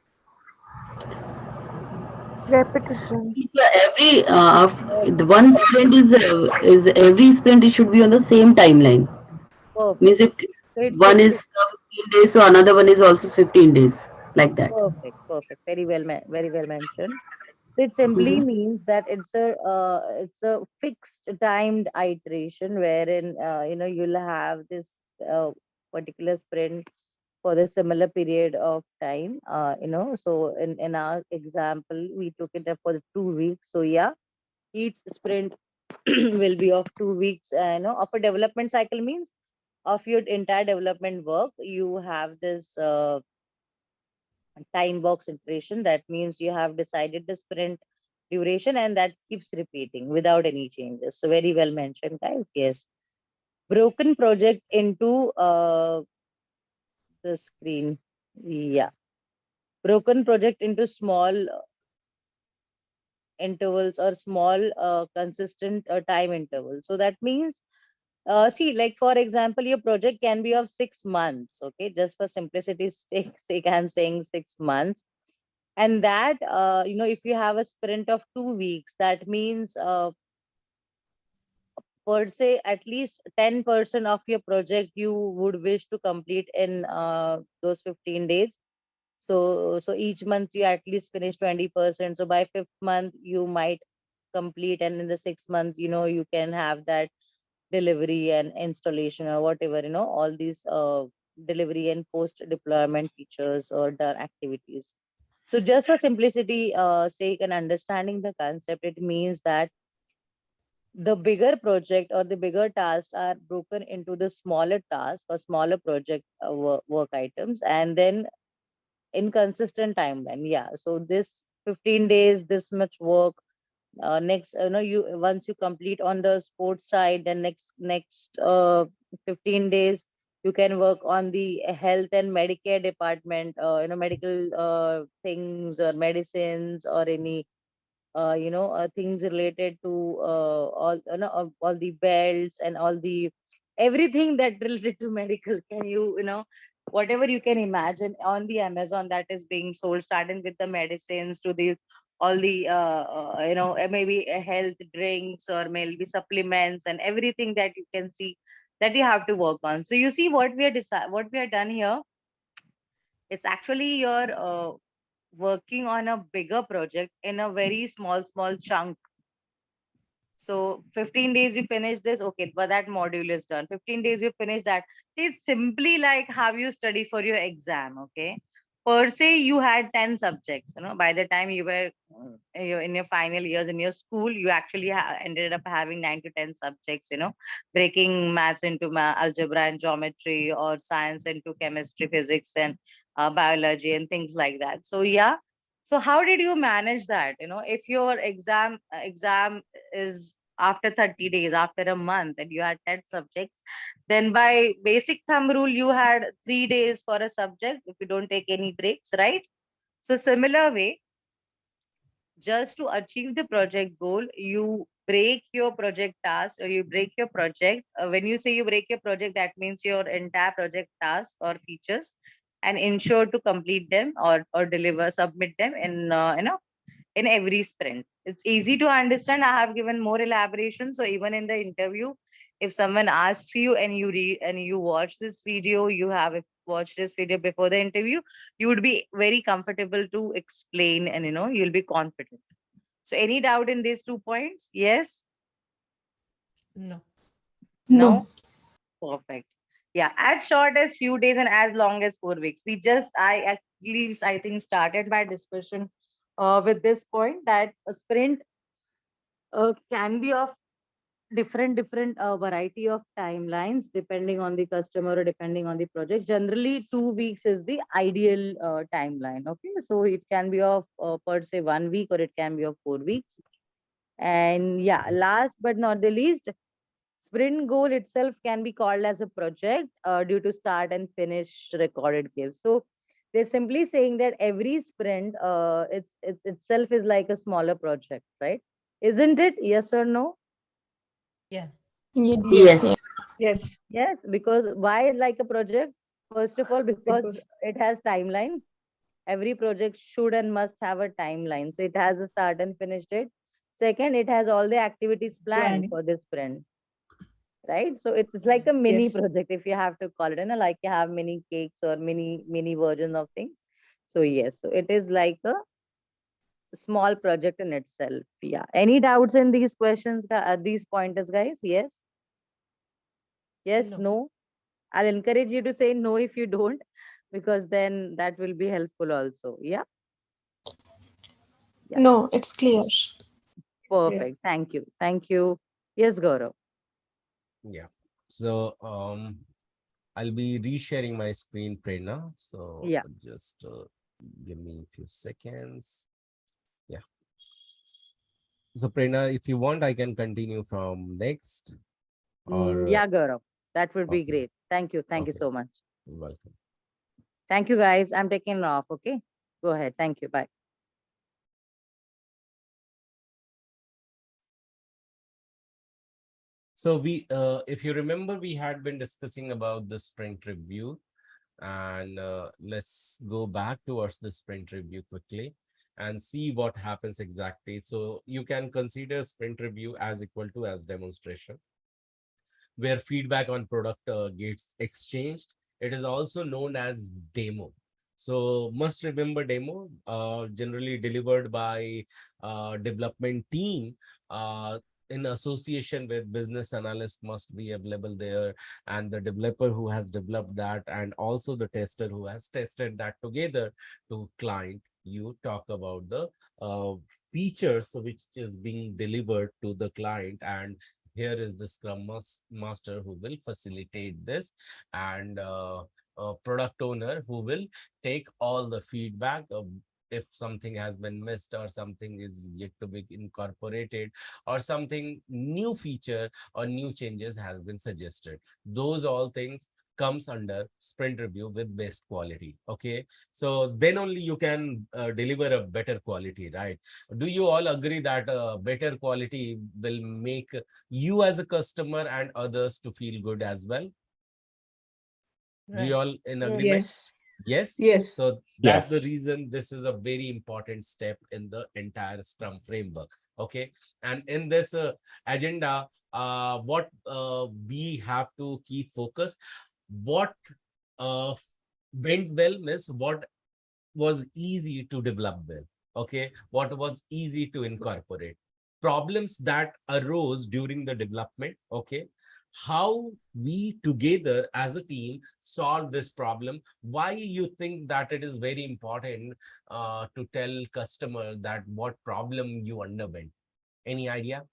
Repetition. So every the one sprint is every sprint, it should be on the same timeline. Means Perfect. if So it one should be is 15 days, so another one is also 15 days, like that. perfect. Perfect. Very well, very well mentioned. So it simply Mhm. means that it's a fixed timed iteration wherein you'll have this particular sprint for the similar period of time. So in our example, we took it up for the 2 weeks. So yeah, each sprint will be of 2 weeks. Of a development cycle means of your entire development work, you have this time box iteration. That means you have decided the sprint duration, and that keeps repeating without any changes. So very well mentioned, guys. Yes. Broken project into the screen. Yeah. Broken project into small intervals, or small consistent time intervals. So that means, see, like for example, your project can be of 6 months. Okay, just for simplicity's sake, I'm saying 6 months. And that, if you have a sprint of 2 weeks, that means per se at least 10% of your project you would wish to complete in those 15 days. So each month you at least finish 20%. So by 5th month you might complete, and in the 6th month, you can have that delivery and installation, or whatever, all these delivery and post deployment features or done activities. So just for simplicity sake and understanding the concept, it means that the bigger project or the bigger tasks are broken into the smaller tasks or smaller project work items, and then in consistent timeline. Yeah. So this 15 days, this much work. Next, you once you complete on the sports side, then next 15 days you can work on the health and Medicare department. Medical things or medicines or any things related to all the belts and all the everything that related to medical. Can whatever you can imagine on the Amazon that is being sold, starting with the medicines to these all the maybe health drinks or maybe supplements and everything that you can see that you have to work on. So you see what we are done here. It's actually you're working on a bigger project in a very small chunk. So 15 days you finish this, okay, but that module is done. 15 days you finish that. See, it's simply like how you study for your exam, okay? Per se, you had 10 subjects, by the time you were in your final years in your school, you actually ended up having 9 to 10 subjects, breaking maths into algebra and geometry, or science into chemistry, physics, and biology and things like that. So yeah, so how did you manage that? If your exam is after 30 days, after a month, and you had 10 subjects, then by basic thumb rule, you had 3 days for a subject if you don't take any breaks, right? So similar way, just to achieve the project goal, you break your project task or you break your project. When you say you break your project, that means your entire project task or features, and ensure to complete them or deliver, submit them in every sprint. It's easy to understand. I have given more elaboration. So even in the interview, if someone asks you and you read and you watch this video, you have watched this video before the interview, you would be very comfortable to explain and you'll be confident. So any doubt in these 2 points? Yes? No. No? Perfect. Yeah, as short as few days and as long as 4 weeks. I at least I think started my discussion with this point that a sprint can be of different variety of timelines depending on the customer or depending on the project. Generally 2 weeks is the ideal timeline. Okay, so it can be of per se 1 week or it can be of 4 weeks. And yeah, last but not the least, sprint goal itself can be called as a project due to start and finish recorded gives. So they're simply saying that every sprint it's itself is like a smaller project, right? Isn't it? Yes or no? Yeah. Yes. Yes. Yes, because why like a project? First of all, because Because it has timeline. Every project should and must have a timeline. So it has a start and finish date. Second, it has all the activities planned planning. for this sprint, right? So it's like a mini Yes. project, if you have to call it, like you have mini cakes or mini versions of things. So yes, so it is like a small project in itself. Yeah. Any doubts in these questions, these pointers, guys? Yes. Yes. No. No. I'll encourage you to say no if you don't, because then that will be helpful also. Yeah. Yeah. No, it's clear. Yeah. Perfect. Thank you. Thank you. Yes, Gaurav. Yeah. So I'll be resharing my screen, Prerna. So Yeah. just give me a few seconds. Yeah. So Prerna, if you want, I can continue from next or Yeah, Gaurav. That would be okay. great. Thank you. Thank you Okay. so much. Welcome. Thank you, guys. I'm taking off. Okay. Go ahead. Thank you. Bye. So if you remember, we had been discussing about the sprint review, and let's go back towards the sprint review quickly and see what happens exactly. So you can consider sprint review as equal to as demonstration, where feedback on product gets exchanged. It is also known as demo. So must remember demo, generally delivered by development team in association with business analyst must be available there, and the developer who has developed that, and also the tester who has tested that together to client. You talk about the features which is being delivered to the client, and here is the master who will facilitate this, and a product owner who will take all the feedback of if something has been missed or something is yet to be incorporated or something new feature or new changes has been suggested. Those all things comes under sprint review with best quality. Okay, so then only you can deliver a better quality, right? Do you all agree that better quality will make you as a customer and others to feel good as well? Do you Right. all in Yes. agreement? Yes. Yes. Yes. So that's the Yes. reason this is a very important step in the entire Scrum framework. Okay. And in this agenda, what we have to keep focus, what uh, went well means what was easy to develop well. Okay. What was easy to incorporate. Problems that arose during the development. Okay, how we together as a team solve this problem, why you think that it is very important to tell customer that what problem you underwent. Any idea?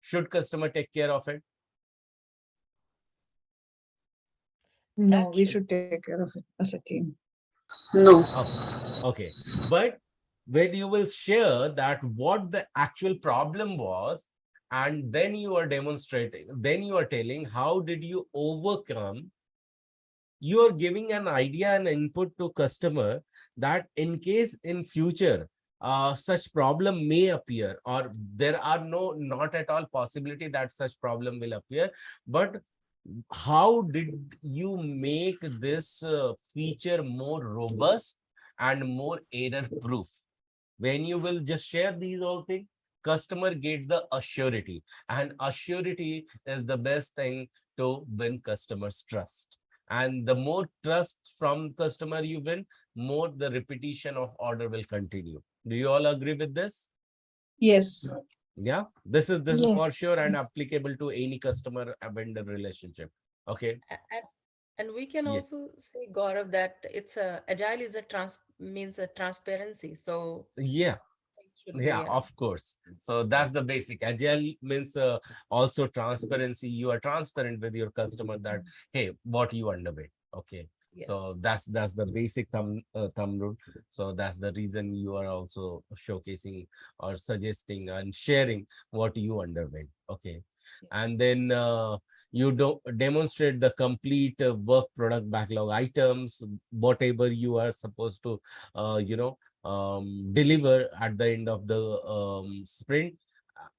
Should customer take care of it? No, That we should. should take care of it as a team. No. Okay, okay, but when you will share that what the actual problem was, and then you are demonstrating, then you are telling how did you overcome, you are giving an idea and input to customer that in case in future such problem may appear, or there are not at all possibility that such problem will appear, but how did you make this feature more robust and more error proof? When you will just share these all things, customer get the assurity, and assurity is the best thing to win customers trust. And the more trust from customer you win, more the repetition of order will continue. Do you all agree with this? Yes. Yeah, this is for Yes. sure and Yes. applicable to any customer vendor relationship. Okay. And we can Yeah. also say, Gaurav, that it's a agile is a means a transparency. So Yeah. it should be, Yeah, yeah. of course. So that's the basic. Agile means also transparency. You are transparent with your customer that, hey, what you underway. Okay. Yes. So that's the basic thumb rule. So that's the reason you are also showcasing or suggesting and sharing what you underwent. Okay. Yeah. And then you do demonstrate the complete work product backlog items, whatever you are supposed to, deliver at the end of the sprint,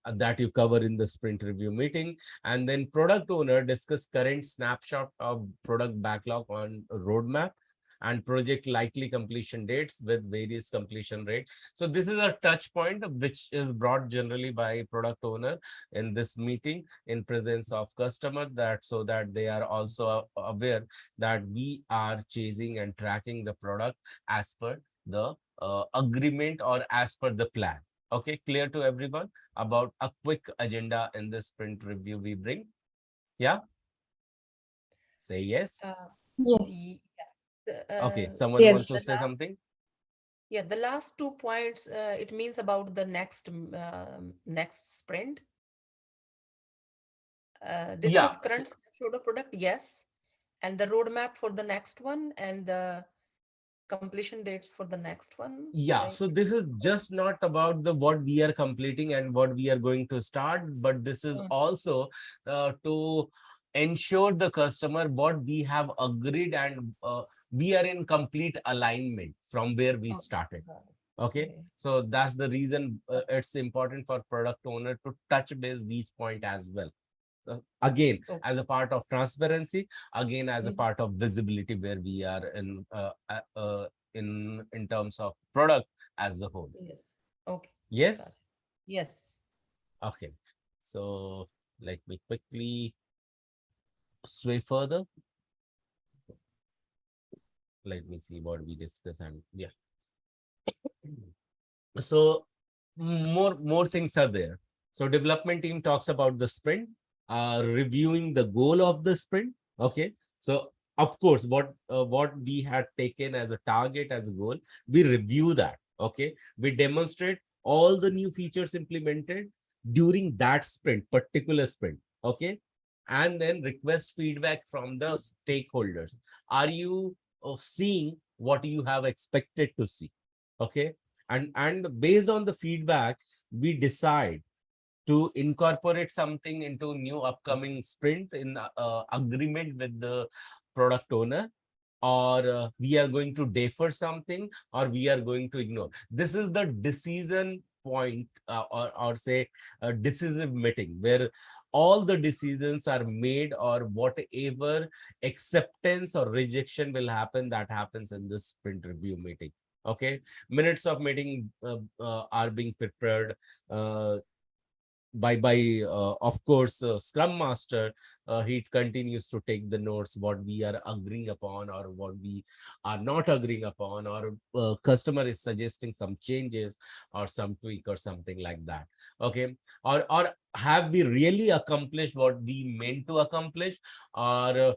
that you cover in the sprint review meeting. And then product owner discuss current snapshot of product backlog on roadmap and project likely completion dates with various completion rate. So this is a touch point which is brought generally by product owner in this meeting in presence of customer, that so that they are also aware that we are chasing and tracking the product as per the agreement or as per the plan. Okay, clear to everyone about a quick agenda in the sprint review we bring? Yeah, say yes. Uh, Yes. ye- yeah. Okay, someone wants to The Yes. say last, something? yeah, the last 2 points, it means about the next sprint. Discuss Yeah, current snapshot of product, yes, and the roadmap for the next one, and the completion dates for the next one, yeah, right? so this is just not about the what we are completing and what we are going to start, but this is Mm. also to ensure the customer what we have agreed, and we are in complete alignment from where we Oh, started. got it. Okay, Okay. so that's the reason it's important for product owner to touch base these point as well. Again, Okay. as a part of transparency, again as a Mhm. part of visibility where we are in terms of product as a whole. Yes. Okay. Got it. Yes. Yes. Okay, so let me quickly sway further. Let me see what we discuss, and yeah, so more things are there. So development team talks about the sprint, reviewing the goal of the sprint. Okay, so of course what we had taken as a target, as a goal, we review that. Okay, we demonstrate all the new features implemented during that sprint, particular sprint. Okay, and then request feedback from the stakeholders. Are you seeing what you have expected to see? Okay, and based on the feedback we decide to incorporate something into new upcoming sprint in agreement with the product owner, or we are going to defer something, or we are going to ignore. This is the decision point, or say a decisive meeting where all the decisions are made, or whatever acceptance or rejection will happen, that happens in this sprint review meeting. Okay, minutes of meeting are being prepared by of course Scrum Master. He continues to take the notes, what we are agreeing upon or what we are not agreeing upon, or customer is suggesting some changes or some tweak or something like that. Okay, or have we really accomplished what we meant to accomplish, or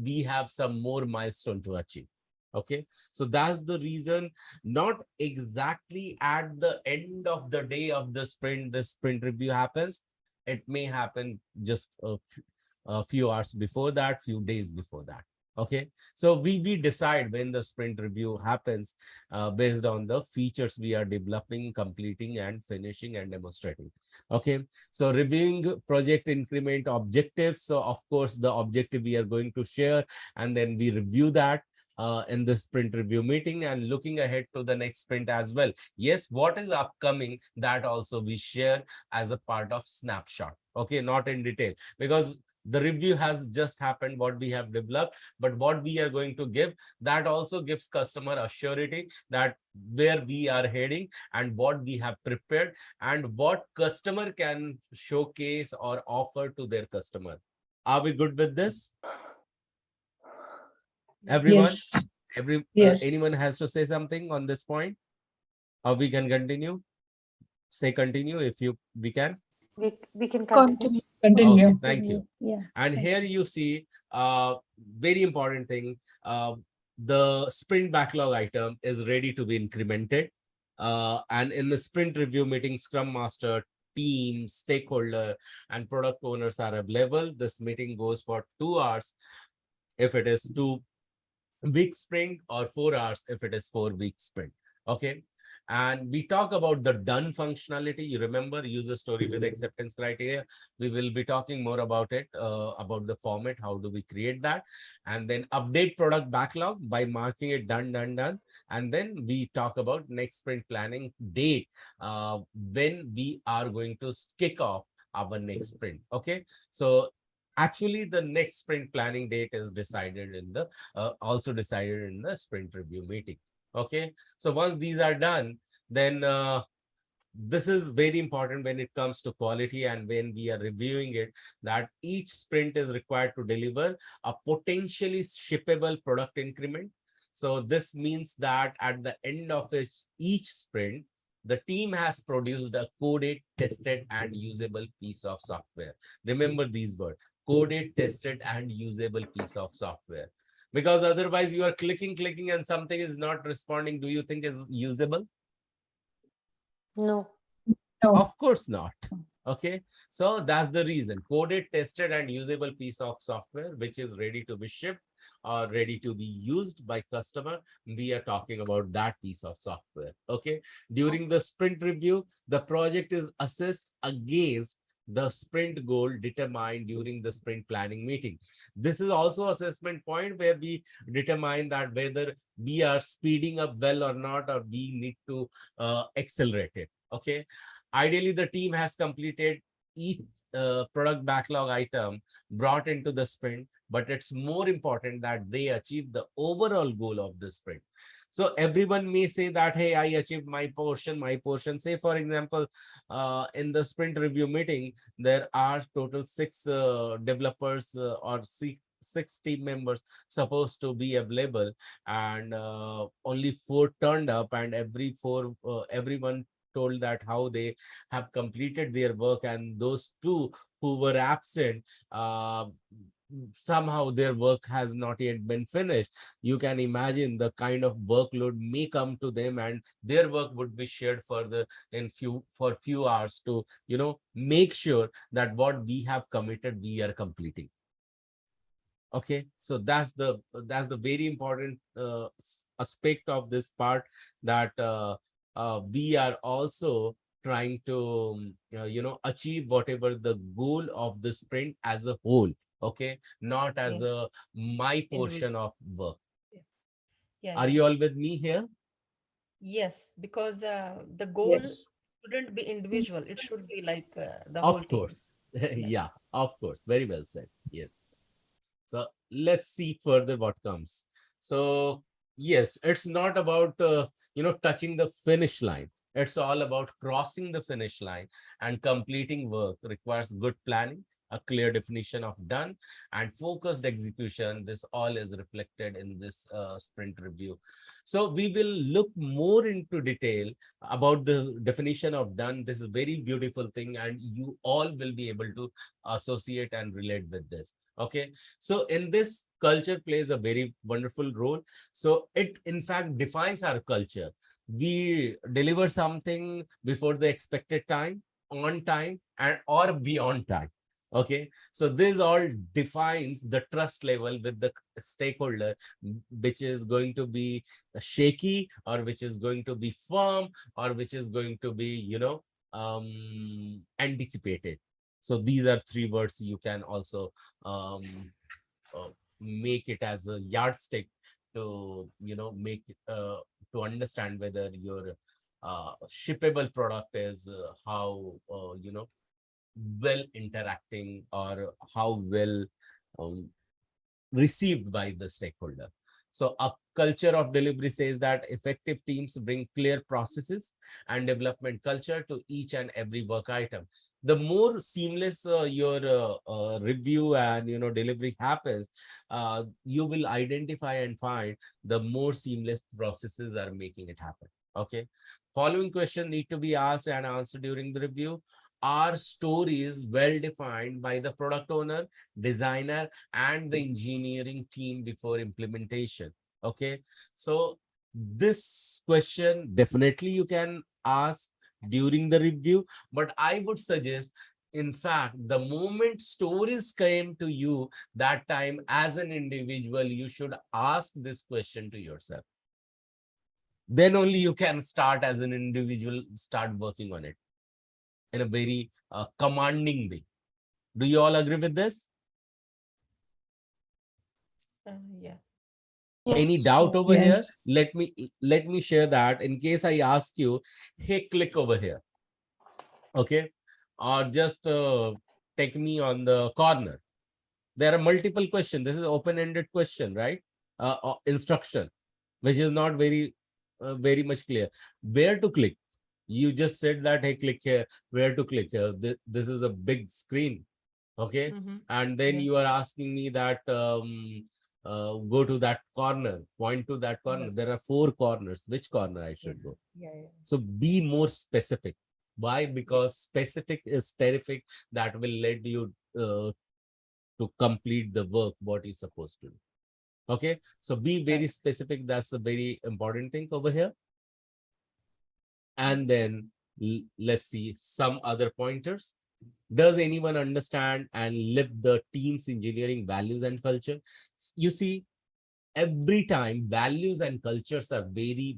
we have some more milestone to achieve. Okay, so that's the reason, not exactly at the end of the day of the sprint review happens. It may happen just a few hours before that, few days before that. Okay, so we decide when the sprint review happens based on the features we are developing, completing, and finishing and demonstrating. Okay, so reviewing project increment objectives. So of course the objective we are going to share, and then we review that in the sprint review meeting, and looking ahead to the next sprint as well. Yes, what is upcoming, that also we share as a part of snapshot. Okay, not in detail, because the review has just happened, what we have developed, but what we are going to give, that also gives customer a surety that where we are heading and what we have prepared and what customer can showcase or offer to their customer. Are we good with this? Everyone? Yes. Yes. Anyone has to say something on this point, or we can continue? Say continue if we can. We can continue. Continue. Continue. Okay, thank you. Yeah. And thank here you see very important thing, the sprint backlog item is ready to be incremented, and in the sprint review meeting, Scrum Master, team, stakeholder, and product owners are available. This meeting goes for 2 hours if it is 2 week sprint, or 4 hours if it is 4 week sprint. Okay, and we talk about the done functionality. You remember user story with acceptance criteria. We will be talking more about it, about the format, how do we create that, and then update product backlog by marking it done. And then we talk about next sprint planning date, when we are going to kick off our next sprint. Okay, so actually the next sprint planning date is decided in the also decided in the sprint review meeting. Okay, so once these are done, then this is very important when it comes to quality, and when we are reviewing it, that each sprint is required to deliver a potentially shippable product increment. So this means that at the end of each sprint, the team has produced a coded, tested, and usable piece of software. Remember these words: coded, tested, and usable piece of software. Because otherwise you are clicking, and something is not responding. Do you think is usable? No. Of course not. Okay, so that's the reason: coded, tested, and usable piece of software which is ready to be shipped or ready to be used by customer. We are talking about that piece of software. Okay, during the sprint review, the project is assessed against the sprint goal determined during the sprint planning meeting. This is also assessment point where we determine that whether we are speeding up well or not, or we need to accelerate it. Okay, ideally the team has completed each product backlog item brought into the sprint, but it's more important that they achieve the overall goal of the sprint. So everyone may say that, hey, I achieved my portion. Say, for example, in the sprint review meeting, there are total 6 developers or six team members supposed to be available, and only 4 turned up, and everyone told that how they have completed their work, and those 2 who were absent, somehow their work has not yet been finished. You can imagine the kind of workload may come to them, and their work would be shared further in few hours to make sure that what we have committed we are completing. Okay, so that's the very important aspect of this part, that we are also trying to achieve whatever the goal of the sprint as a whole, okay, not as Yeah. a my Individual. portion of work. Yeah, Are yeah. you all with me here? Yes, because the goal Yes. shouldn't be individual. It should be like the whole Of team. course. Yes. Yeah, of course, very well said. Yes. So let's see further what comes. So yes, it's not about touching the finish line. It's all about crossing the finish line, and completing work requires good planning, a clear definition of done, and focused execution. This all is reflected in this sprint review. So we will look more into detail about the definition of done. This is a very beautiful thing, and you all will be able to associate and relate with this. Okay, so in this, culture plays a very wonderful role. So it in fact defines our culture. We deliver something before the expected time, on time, and or beyond time. Okay, so this all defines the trust level with the stakeholder, which is going to be shaky, or which is going to be firm, or which is going to be anticipated. So these are three words you can also um, uh, make it as a yardstick to make to understand whether your shippable product is how well interacting, or how well um, received by the stakeholder. So a culture of delivery says that effective teams bring clear processes and development culture to each and every work item. The more seamless your review and delivery happens, you will identify and find the more seamless processes are making it happen. Okay. Following question need to be asked and answered during the review. Are stories well defined by the product owner, designer, and the engineering team before implementation? Okay, so this question definitely you can ask during the review, but I would suggest, in fact, the moment stories came to you, that time as an individual you should ask this question to yourself. Then only you can start as an individual, start working on it in a very commanding way. Do you all agree with this? Yeah. Any Yes. doubt over here? Yes. Let me share that in case I ask you, hey, click over here. Okay, or just take me on the corner. There are multiple questions. This is open-ended question, right? Instruction, which is not very much clear. Where to click? You just said that, hey, click here. Where to click here? This is a big screen. Okay, Mm-hmm. and then Yeah. you are asking me that go to that corner, point to that corner. Yes. There are 4 corners. Which corner I Yeah. should go? Yeah. Yeah. So be more specific. Why? Because specific is terrific. That will lead you to complete the work what you're supposed to do. Okay, so be very Right. specific. That's a very important thing over here. Yeah. And then let's see some other pointers. Does anyone understand and live the team's engineering values and culture? You see, every time values and cultures are very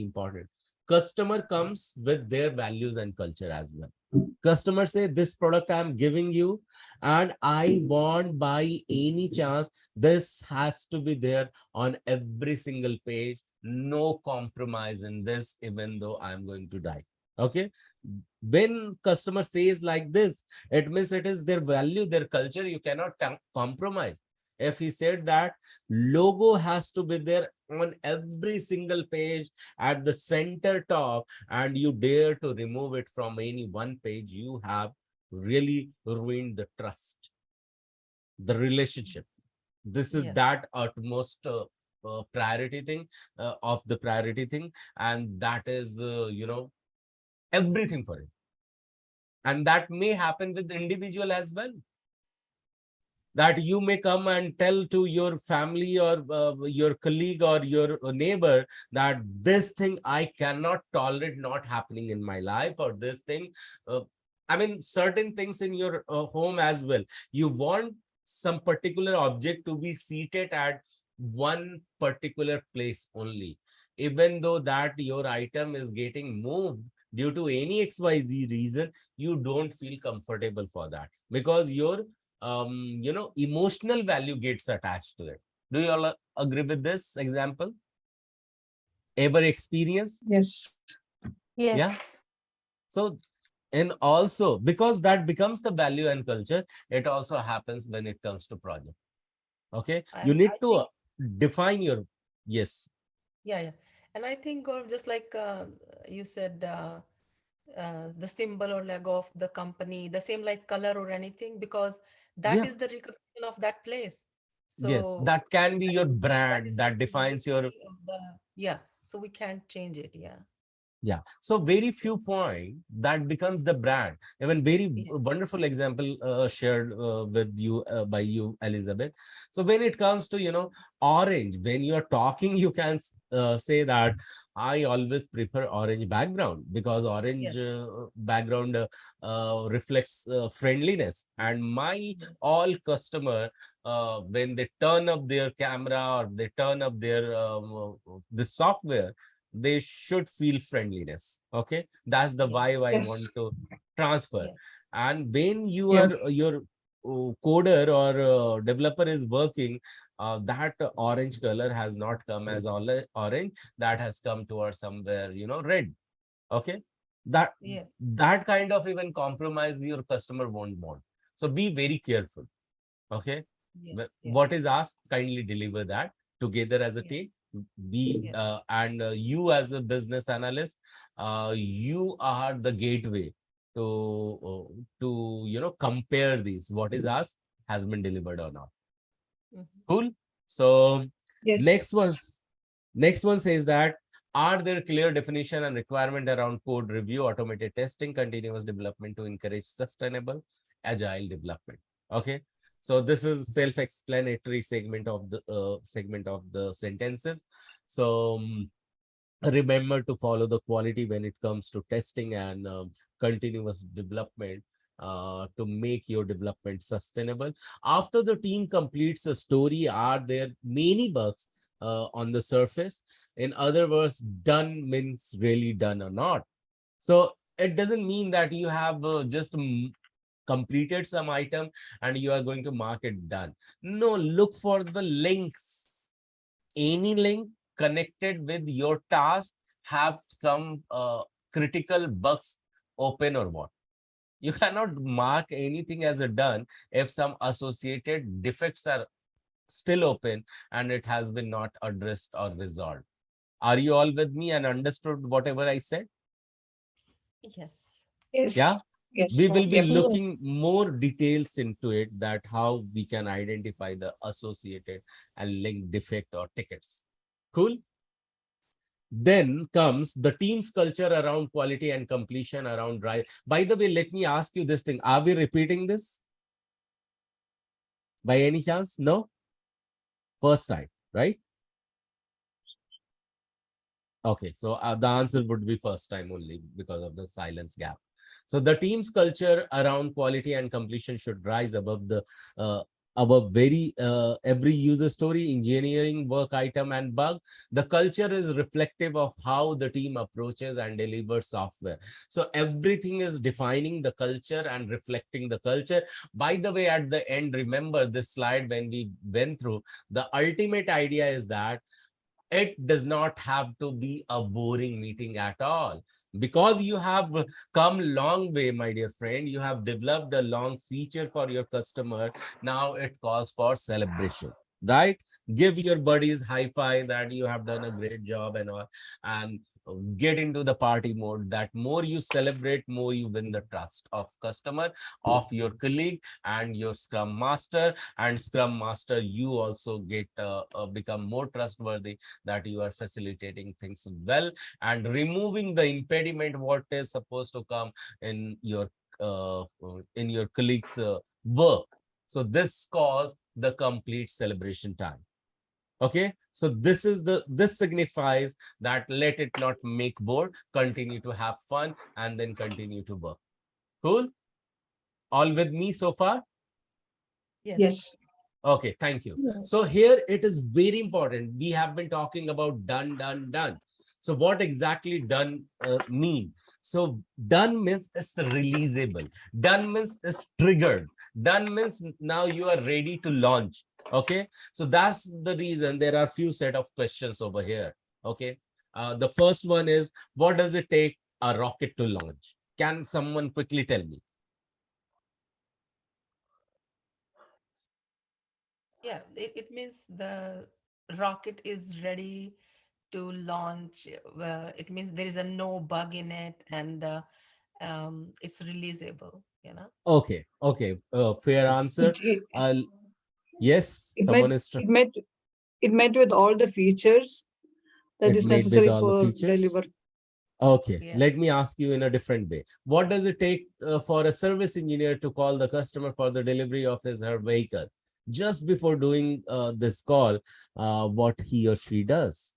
important. Customer comes with their values and culture as well. Customer say, this product I'm giving you, and I want by any chance this has to be there on every single page. No compromise in this, even though I'm going to die. Okay, when customer says like this, it means it is their value, their culture. You cannot compromise. If he said that logo has to be there on every single page at the center top, and you dare to remove it from any one page, you have really ruined the trust, the relationship. This is Yes. that utmost priority thing of the priority thing, and that is everything for it. And that may happen with the individual as well, that you may come and tell to your family, or your colleague, or your neighbor, that this thing I cannot tolerate not happening in my life, or this thing, uh, I mean, certain things in your home as well. You want some particular object to be seated at one particular place only, even though that your item is getting moved due to any XYZ reason, you don't feel comfortable for that because your emotional value gets attached to it. Do you all agree with this example? Ever experience? Yes. Yeah. Yes. So, and also because that becomes the value and culture, it also happens when it comes to project. Okay, you And need I to think, define your, yes, yeah. And I think, or just like you said, the symbol or logo of the company, the same like color or anything, because that yeah, is the recognition of that place. yes, So, that can be your and that brand is that like the defines your. legacy of the, yeah. So we can't change it. Yeah. Yeah. So very few point that becomes the brand. Even very Yeah. wonderful example shared with you by you, Elizabeth. So when it comes to, orange, when you're talking, you can say that I always prefer orange background because orange Yes. background reflects friendliness. And my Yes. all customer, when they turn up their camera or they turn up their the software, they should feel friendliness. Okay, that's the Yes. vibe I Yes. want to transfer. Yes. And when you Yeah. are your coder or developer is working, that orange color has not come as orange, that has come towards somewhere red. Okay, that Yeah. that kind of even compromise your customer won't want. So be very careful. Okay, Yes. Yes. what is asked, kindly deliver that together as a Yes. team. We Yes. and you as a business analyst, you are the gateway to compare these, what is asked has been delivered or not. Mhm. Cool. So Yes. next one says that, are there clear definition and requirement around code review, automated testing, continuous development to encourage sustainable agile development? Okay. So this is self-explanatory segment of the sentences. So remember to follow the quality when it comes to testing and continuous development to make your development sustainable. After the team completes a story, are there many bugs on the surface? In other words, done means really done or not. So it doesn't mean that you have just completed some item and you are going to mark it done. No, look for the links. Any link connected with your task have some critical bugs open or what. You cannot mark anything as a done if some associated defects are still open and it has been not addressed or resolved. Are you all with me and understood whatever I said? Yes. Yeah. Yes. Yes. We will be Yep. Yes. looking more details into it, that how we can identify the associated and link defect or tickets. Cool. Then comes the team's culture around quality and completion around drive. By the way, let me ask you this thing. Are we repeating this by any chance? No? First time, right? Okay, so the answer would be first time only because of the silence gap. So the team's culture around quality and completion should rise above the above every user story, engineering work item and bug. The culture is reflective of how the team approaches and delivers software. So everything is defining the culture and reflecting the culture. By the way, at the end, remember this slide when we went through, the ultimate idea is that it does not have to be a boring meeting at all, because you have come long way, my dear friend. You have developed a long feature for your customer. Now it calls for celebration, right? Give your buddies high five that you have done a great job and all, and get into the party mode. That more you celebrate, more you win the trust of customer, of your colleague and your scrum master. And scrum master, you also get become more trustworthy, that you are facilitating things well and removing the impediment what is supposed to come in your colleagues work. So this calls the complete celebration time. Okay, so this signifies that let it not make bored, continue to have fun and then continue to work. Cool. All with me so far? Yes. Yes. Okay, thank you. So Yes. here it is very important. We have been talking about done, done, done. So what exactly done mean? So done means it's releasable. Done means it's triggered. Done means now you are ready to launch. Okay. So that's the reason there are few set of questions over here. Okay. The first one is, what does it take a rocket to launch? Can someone quickly tell me? Yeah, it means the rocket is ready to launch. It means there is a no bug in it, and it's releasable, you know. Okay. Okay. Fair answer. It, it, Yes, it met someone is. it met it met with all the features that It is made with necessary all the for features. deliver. Okay, Yeah. let me ask you in a different way. What does it take for a service engineer to call the customer for the delivery of his her vehicle? Just before doing this call, what he or she does?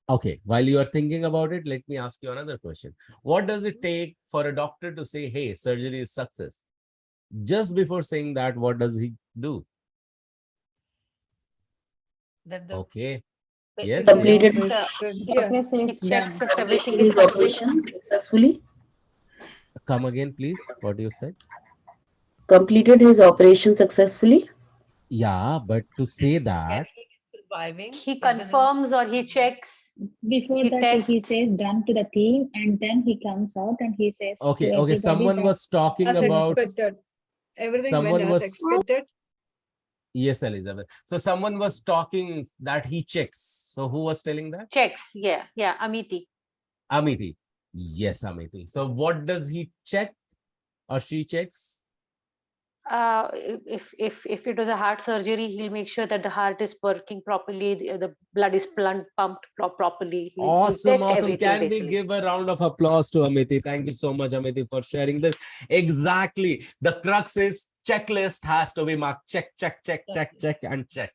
Okay, while you are thinking about it, let me ask you another question. What does it take for a doctor to say, hey, surgery is success? Just before saying that, what does he do? That the Okay, it yes, means yes. Completed Doctor, Yeah, Doctor he says checks done. if everything completed is his complete. operation successfully. Come again, please. What you said? Completed his operation successfully. Yeah, but to say can that, he be surviving? He It doesn't. confirms or he checks, Before he that, tests. he says done to the team, and then he comes out and he says to okay, okay, everybody someone that was talking as done. about expected. Everything went someone as was expected. yes, Elizabeth. So someone was talking that he checks. So who was telling that? Checks. Yeah, Amiti. Amity. Yes, Amity. So what does he check or she checks? If it was a heart surgery, he'll make sure that the heart is working properly, the blood is pumped properly. He'll Awesome, test awesome. everything Can we basically. give a round of applause to Amity? Thank you so much, Amity, for sharing this. Exactly. The crux is checklist has to be marked. Check, check, check, check, check, and check.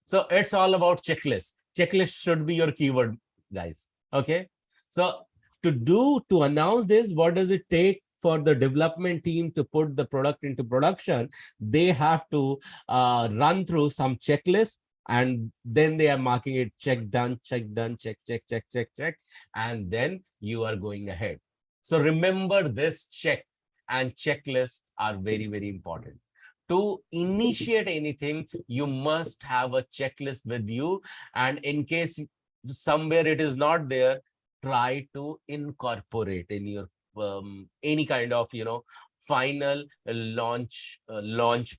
So it's all about checklist. Checklist should be your keyword, guys. Okay. So to announce this, what does it take for the development team to put the product into production? They have to run through some checklist, and then they are marking it check done, check done, check, check, check, check, check, and then you are going ahead. So remember this check and checklist are very, very important. To initiate anything, you must have a checklist with you. And in case somewhere it is not there, try to incorporate in your any kind of, final launch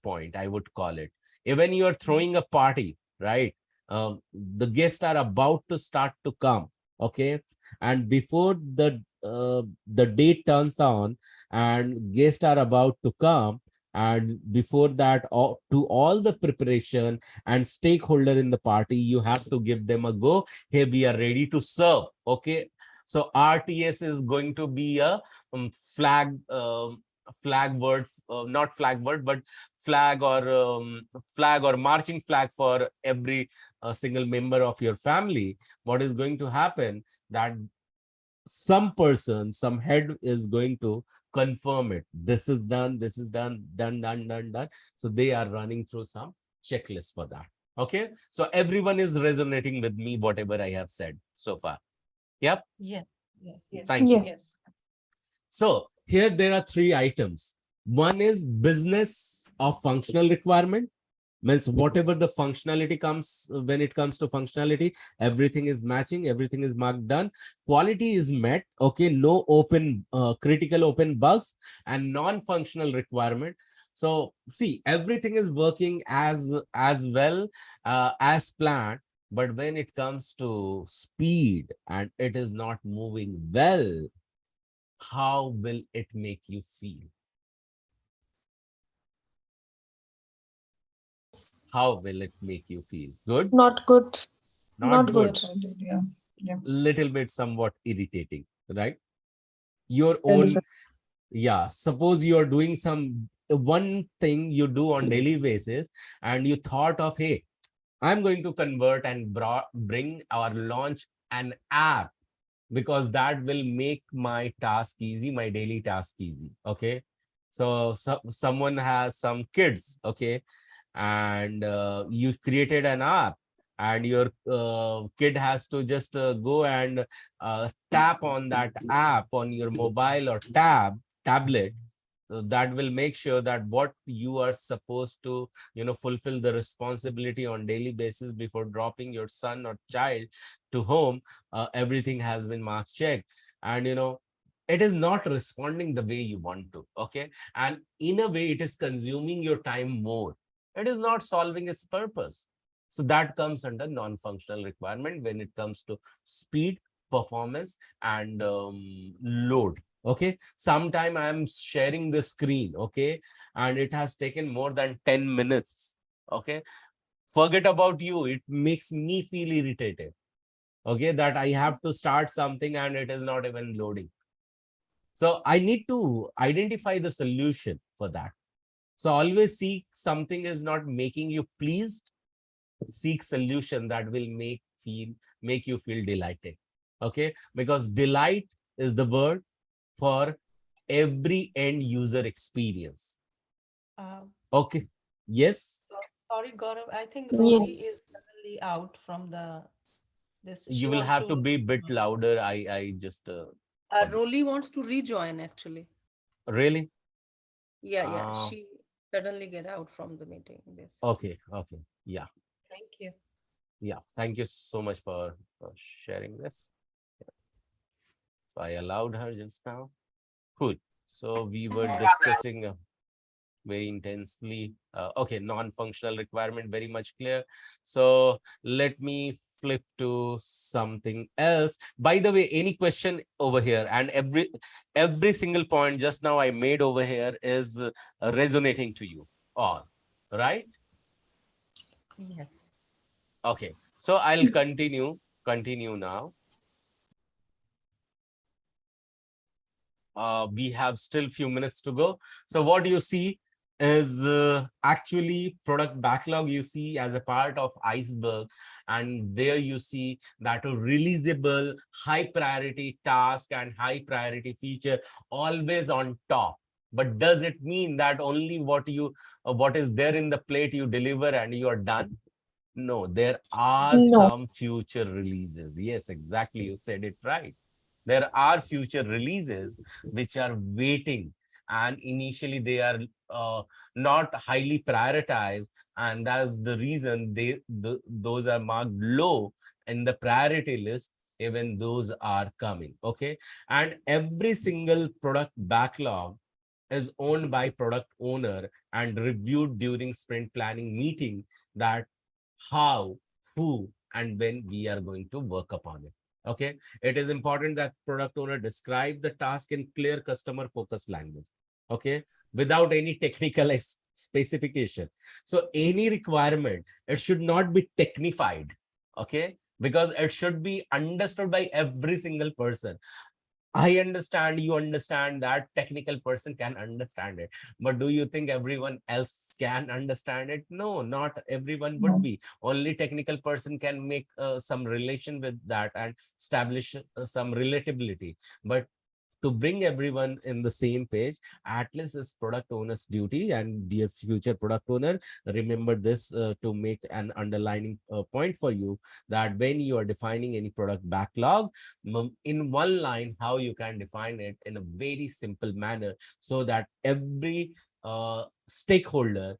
point, I would call it. Even you are throwing a party, right? The guests are about to start to come. Okay. And before the date turns on and guests are about to come, and before that, to all the preparation and stakeholder in the party, you have to give them a go. Hey, we are ready to serve. Okay. So RTS is going to be a flag flag word, not flag word, but flag or marching flag for every single member of your family. What is going to happen, that some person, some head is going to confirm it. This is done, this is done, done. So they are running through some checklist for that. Okay. So everyone is resonating with me, whatever I have said so far. Yep. Yeah. Yes. Yes. Thank you. Yes. So here there are three items. One is business of functional requirement. Means whatever the functionality comes, when it comes to functionality, everything is matching, everything is marked done, quality is met. Okay, no critical open bugs and non-functional requirement. So see, everything is working as well as planned, but when it comes to speed and it is not moving well, how will it make you feel? How will it make you feel? Good? Not good. Not good. Disappointed. Yeah. Yeah. Little bit somewhat irritating, right? Your Yeah, own, yeah. Suppose you're doing some one thing you do on daily basis, and you thought of, hey, I'm going to convert and bring our launch an app, because that will make my task easy, my daily task easy. Okay. So, someone has some kids, okay, and you created an app, and your kid has to just go and tap on that app on your mobile or tablet, that will make sure that what you are supposed to, fulfill the responsibility on daily basis before dropping your son or child to home, everything has been marked checked. And it is not responding the way you want to. Okay, and in a way it is consuming your time more. It is not solving its purpose. So that comes under non-functional requirement when it comes to speed, performance, and load. Okay, sometime I am sharing the screen, okay, and it has taken more than 10 minutes. Okay, forget about you, it makes me feel irritated. Okay, that I have to start something and it is not even loading. So I need to identify the solution for that. So always seek something is not making you pleased, seek solution that will make you feel delighted. Okay, because delight is the word for every end user experience. Uh, Okay, yes, Sorry, Gaurav. I think Roly is Yes. suddenly out from the this. She you will wants have to to. be a bit louder. I just forget. Roly wants to rejoin actually. Really. Yeah, yeah. uh She suddenly get out from the meeting. This. okay, okay, yeah, Thank you. yeah, thank you so much for sharing this. So I allowed her just now. Cool. So we were discussing very intensely. Okay, non-functional requirement, very much clear. So let me flip to something else. By the way, any question over here? And every single point just now I made over here is resonating to you all, right? Yes. Okay. So I'll continue now. We have still few minutes to go. So what you see is actually product backlog you see as a part of iceberg, and there you see that a releasable high priority task and high priority feature always on top. But does it mean that only what is there in the plate you deliver and you are done? No, there are No. some future releases. Yes, exactly. You said it right. There are future releases which are waiting, and initially they are not highly prioritized, and that's the reason those are marked low in the priority list. Even those are coming. Okay, and every single product backlog is owned by product owner and reviewed during sprint planning meeting, that how, who, and when we are going to work upon it. Okay, it is important that product owner describe the task in clear customer focused language. Okay, without any technical specification. So any requirement, it should not be technified. Okay, because it should be understood by every single person. I understand, you understand, that technical person can understand it. But do you think everyone else can understand it? No, not everyone would be. Only technical person can make some relation with that and establish some relatability. But to bring everyone in the same page, at least is product owner's duty. And dear future product owner, remember this to make an underlining point for you, that when you are defining any product backlog, in one line, how you can define it in a very simple manner, so that every stakeholder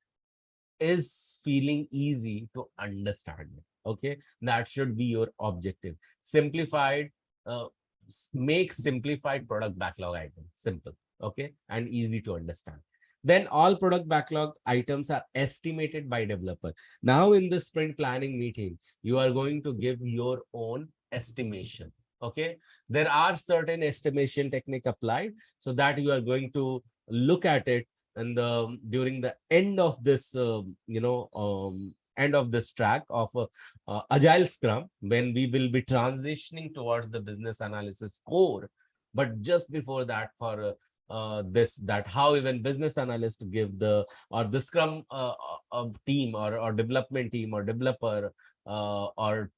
is feeling easy to understand it. Okay, that should be your objective. Simplified, uh, make simplified product backlog item simple, okay, and easy to understand. Then all product backlog items are estimated by developer. Now in the sprint planning meeting, you are going to give your own estimation. Okay, there are certain estimation technique applied, so that you are going to look at it, and during the end of this end of this track of agile scrum, when we will be transitioning towards the business analysis core. But just before that, for this, that how even business analysts give the, or the scrum team, or development team, or developer, or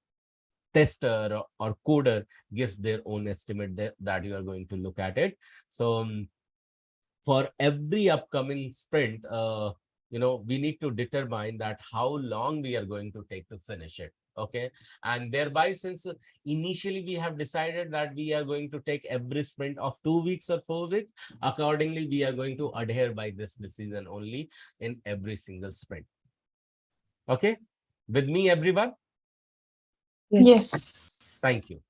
tester, or coder gives their own estimate, that you are going to look at it. So for every upcoming sprint, we need to determine that how long we are going to take to finish it. Okay, and thereby, since initially we have decided that we are going to take every sprint of 2 weeks or 4 weeks, accordingly we are going to adhere by this decision only in every single sprint. Okay, with me everyone? Yes. Thank you.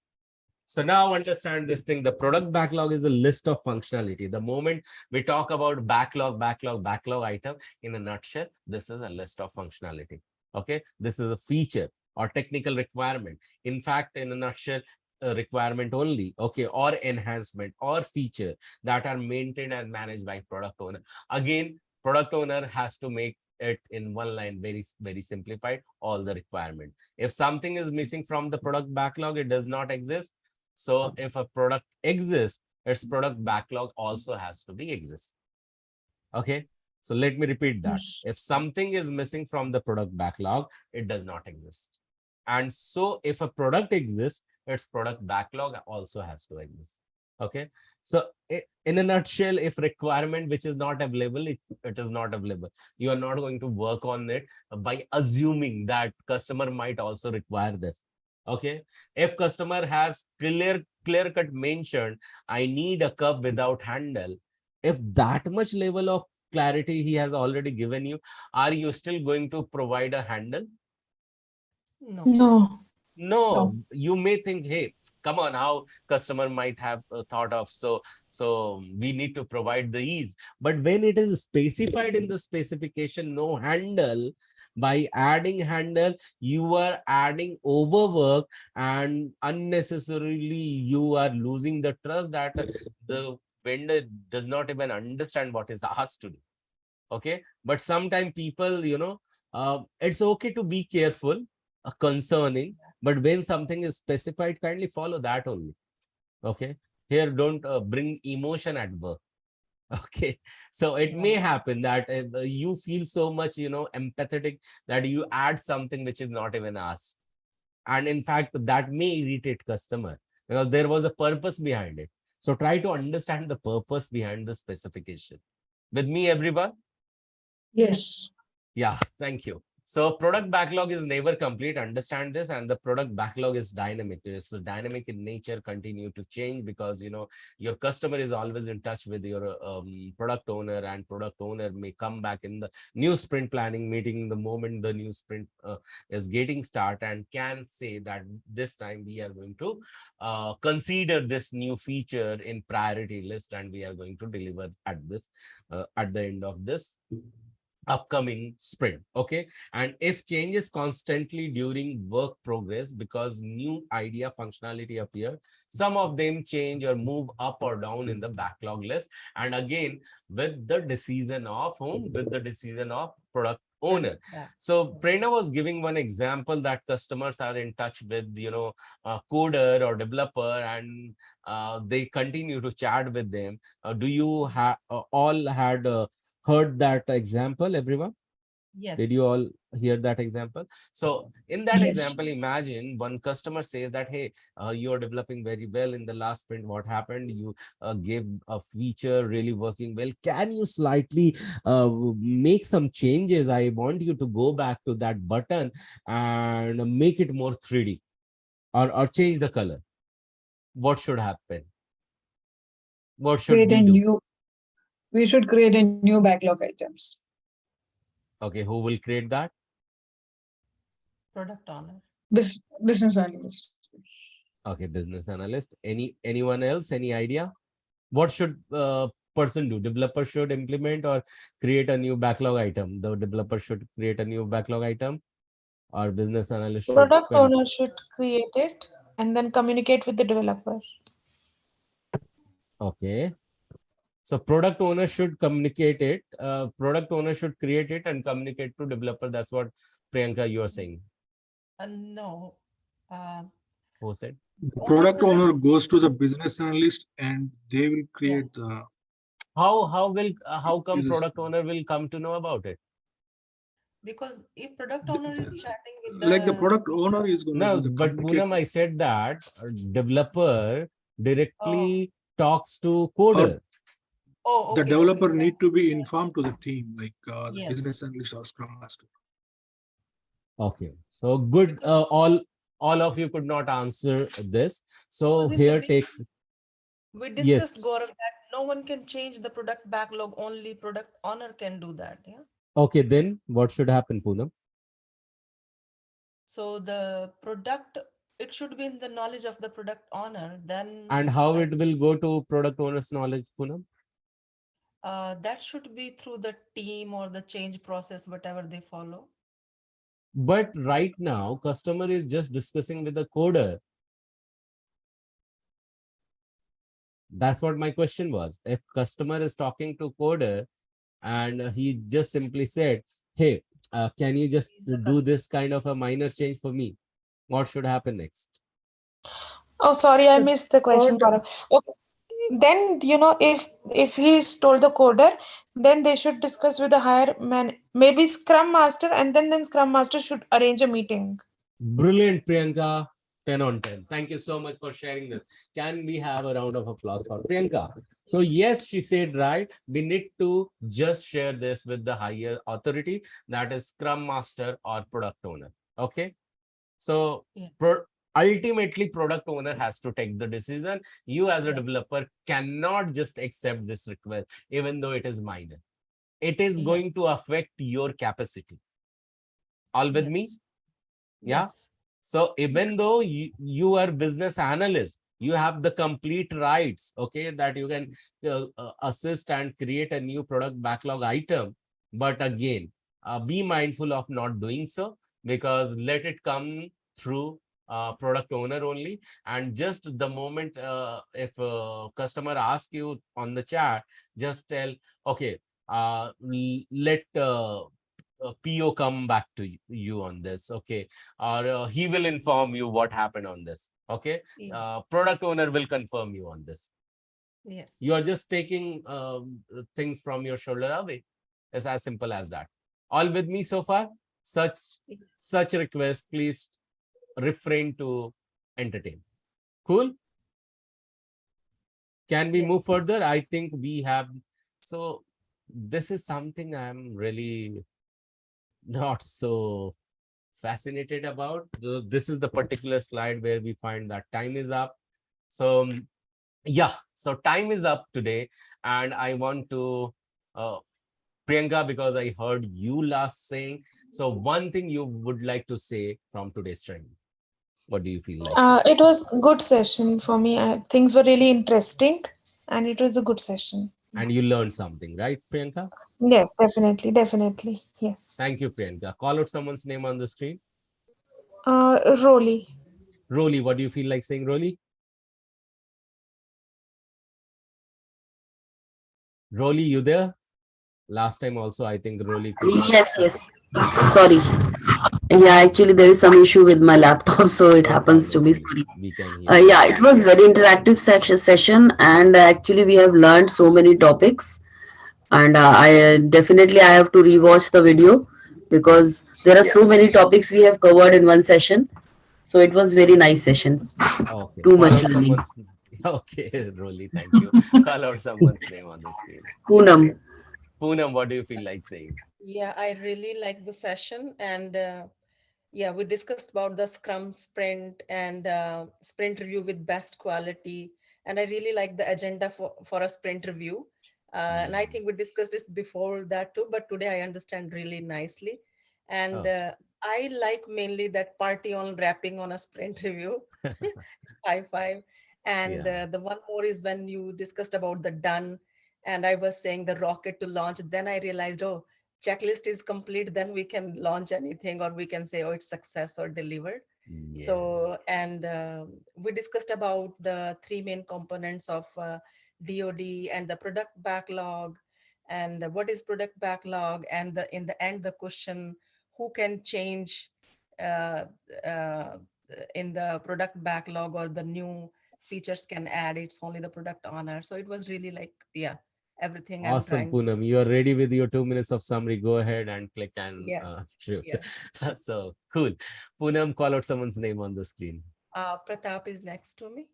So now understand this thing. The product backlog is a list of functionality. The moment we talk about backlog item, in a nutshell, this is a list of functionality. Okay, this is a feature or technical requirement. In fact, in a nutshell, a requirement only. Okay, or enhancement or feature that are maintained and managed by product owner. Again, product owner has to make it in one line, very simplified, all the requirement. If something is missing from the product backlog, it does not exist. So if a product exists, its product backlog also has to be exist. Okay. So let me repeat that. Yes. If something is missing from the product backlog, it does not exist. And so if a product exists, its product backlog also has to exist. Okay. So in a nutshell, if requirement which is not available, it is not available. You are not going to work on it by assuming that customer might also require this. Okay, if customer has clear cut mentioned, I need a cup without handle, if that much level of clarity he has already given you, are you still going to provide a handle? No. No. No, you may think, hey, come on, how customer might have thought of, so we need to provide the ease. But when it is specified in the specification, no handle, by adding handle, you are adding overwork, and unnecessarily you are losing the trust that the vendor does not even understand what is asked to do. Okay, but sometimes people, it's okay to be careful, concerning, but when something is specified, kindly follow that only. Okay, here don't bring emotion at work. Okay, so it may happen that you feel so much, empathetic, that you add something which is not even asked, and in fact that may irritate customer because there was a purpose behind it. So try to understand the purpose behind the specification. With me everyone? Yes. Yeah, thank you. So product backlog is never complete. Understand this, and the product backlog is dynamic. It's dynamic in nature, continue to change because your customer is always in touch with your product owner, and product owner may come back in the new sprint planning meeting the moment the new sprint is getting started, and can say that this time we are going to consider this new feature in priority list, and we are going to deliver at the end of this upcoming sprint. Okay, and if changes constantly during work progress because new idea functionality appear, some of them change or move up or down in the backlog list, and again with the decision of whom, with the decision of product owner. So Prerna was giving one example that customers are in touch with a coder or developer, and they continue to chat with them. Do you have all had heard that example, everyone? Yes. Did you all hear that example? So in that Yes. example, imagine one customer says that, hey, you're developing very well in the last sprint. What happened? You gave a feature really working well. Can you slightly make some changes? I want you to go back to that button and make it more 3D, or change the color. What should happen? What should Create we a do? new. We should create a new backlog items. Okay, who will create that? Product owner. Business analyst. Okay, business analyst. Anyone else? Any idea? What should person do? Developer should implement or create a new backlog item? The developer should create a new backlog item, or business analyst should Product owner should create it and then communicate with the developer. Okay. So product owner should communicate it. Product owner should create it and communicate to developer. That's what Priyanka you are saying. No. Who said? The product owner goes to the business analyst and they will create the. How come Uses- product owner will come to know about it? Because if product owner is chatting with Like the the product owner is going to No, do the but communicate, Poonam, I said that developer directly talks to or coder. the okay, developer okay. need to be informed to the team, like the Yes. business analyst or scrum master. Okay, so good. All of you could not answer this. So Because in the here, take beginning, we discussed, yes. Gaurav, that no one can change the product backlog, only product owner can do that. Yeah. Okay, then what should happen, Poonam? So the product, it should be in the knowledge of the product owner. Then And how I it will go to product owner's knowledge, Poonam? that should be through the team or the change process, whatever they follow. But right now, customer is just discussing with the coder. That's what my question was. If customer is talking to coder and he just simply said, hey, can you just do this kind of a minor change for me? What should happen next? Oh, sorry, I The missed the question, code, Gaurav. Okay. Then, if he's told the coder, then they should discuss with the higher man, maybe Scrum Master, and then Scrum Master should arrange a meeting. Brilliant, Priyanka. 10 on 10. Thank you so much for sharing this. Can we have a round of applause for Priyanka? So, yes, she said right. We need to just share this with the higher authority, that is Scrum Master or Product Owner. Okay. So, Yeah. ultimately, product owner has to take the decision. You, as a Yeah. developer, cannot just accept this request, even though it is minor. It is Yeah. going to affect your capacity. All with me? Yes. Yeah. Yes. So even though yes, you are business analyst, you have the complete rights, okay, that you can assist and create a new product backlog item. But again, be mindful of not doing so, because let it come through product owner only. And just the moment if customer asks you on the chat, just tell, okay, let PO come back to you on this, okay, or he will inform you what happened on this, okay. Yeah. Product owner will confirm you on this. Yeah. You are just taking things from your shoulder away. It's as simple as that. All with me so far? Such Yeah. such request, please refrain to entertain. Cool. Can we move Yes. further? I think we have. So this is something I'm really not so fascinated about. This is the particular slide where we find that time is up. So yeah, so time is up today, and I want to Priyanka, because I heard you last saying, so one thing you would like to say from today's training. What do you feel like saying? It was a good session for me. Things were really interesting, and it was a good session. Yeah. And you learned something, right, Priyanka? Yes, definitely, definitely. Yes. Thank you, Priyanka. Call out someone's name on the screen. Rolly. Rolly, what do you feel like saying, Rolly? Rolly, you there? Last time also, I think Rolly could not. Yes, yes. Sorry. Yeah, actually, there is some issue with my laptop, so it No happens to problem, be. Rolly. Sorry. We can hear you. Yeah, it was very interactive session, and actually, we have learned so many topics. And definitely, I have to rewatch the video because Yes. there are so many topics we have covered in one session. So it was very nice sessions. Okay. Too Call much out learning. someone's. Okay, Rolly, thank you. Call out someone's name on the screen. Poonam. Poonam, what do you feel like saying? Yeah, I really like the session, and yeah, we discussed about the Scrum sprint and sprint review with best quality. And I really like the agenda for a sprint review. And I Hmm. think we discussed this before that too, but today I understand really nicely. And Okay. I like mainly that party on wrapping on a sprint review. High five. And Yeah. the one more is when you discussed about the done, and I was saying the rocket to launch. Then I realized, oh, checklist is complete. Then we can launch anything, or we can say, oh, it's success or delivered. Yeah. So, and we discussed about the three main components of DoD and the product backlog, and what is product backlog, and in the end the question, who can change uh, uh, in the product backlog, or the new features can add, it's only the product owner. So it was really like, yeah, everything I'm Awesome, trying to. Poonam. You are ready with your 2 minutes of summary. Go ahead and click and Yes. shoot. Yes. So cool. Poonam, call out someone's name on the screen. Pratap is next to me.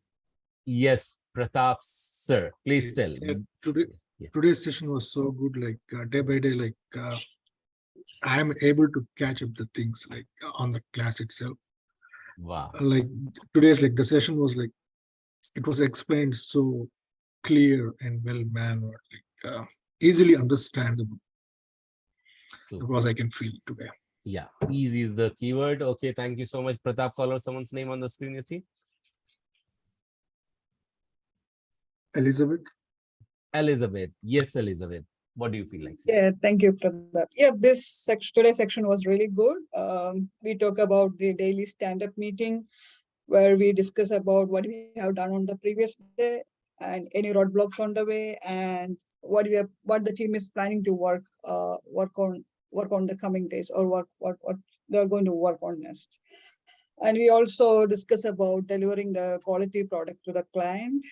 Yes, Pratap, sir. Please tell. Yeah, today Yeah. today's session was so good. Like day by day, like I am able to catch up the things like on the class itself. Wow. Like today's like the session was like it was explained so clear and well mannered, like easily understandable. So Because I can feel today. yeah, easy is the keyword. Okay, thank you so much. Pratap, call out someone's name on the screen, you see? Elizabeth? Elizabeth. Yes, Elizabeth. What do you feel like saying? Yeah, thank you, Pradap. Yeah, this section, today's section was really good. We talk about the daily stand-up meeting where we discuss about what we have done on the previous day and any roadblocks on the way, and what the team is planning to work on the coming days, or what they're going to work on next. And we also discuss about delivering the quality product to the client.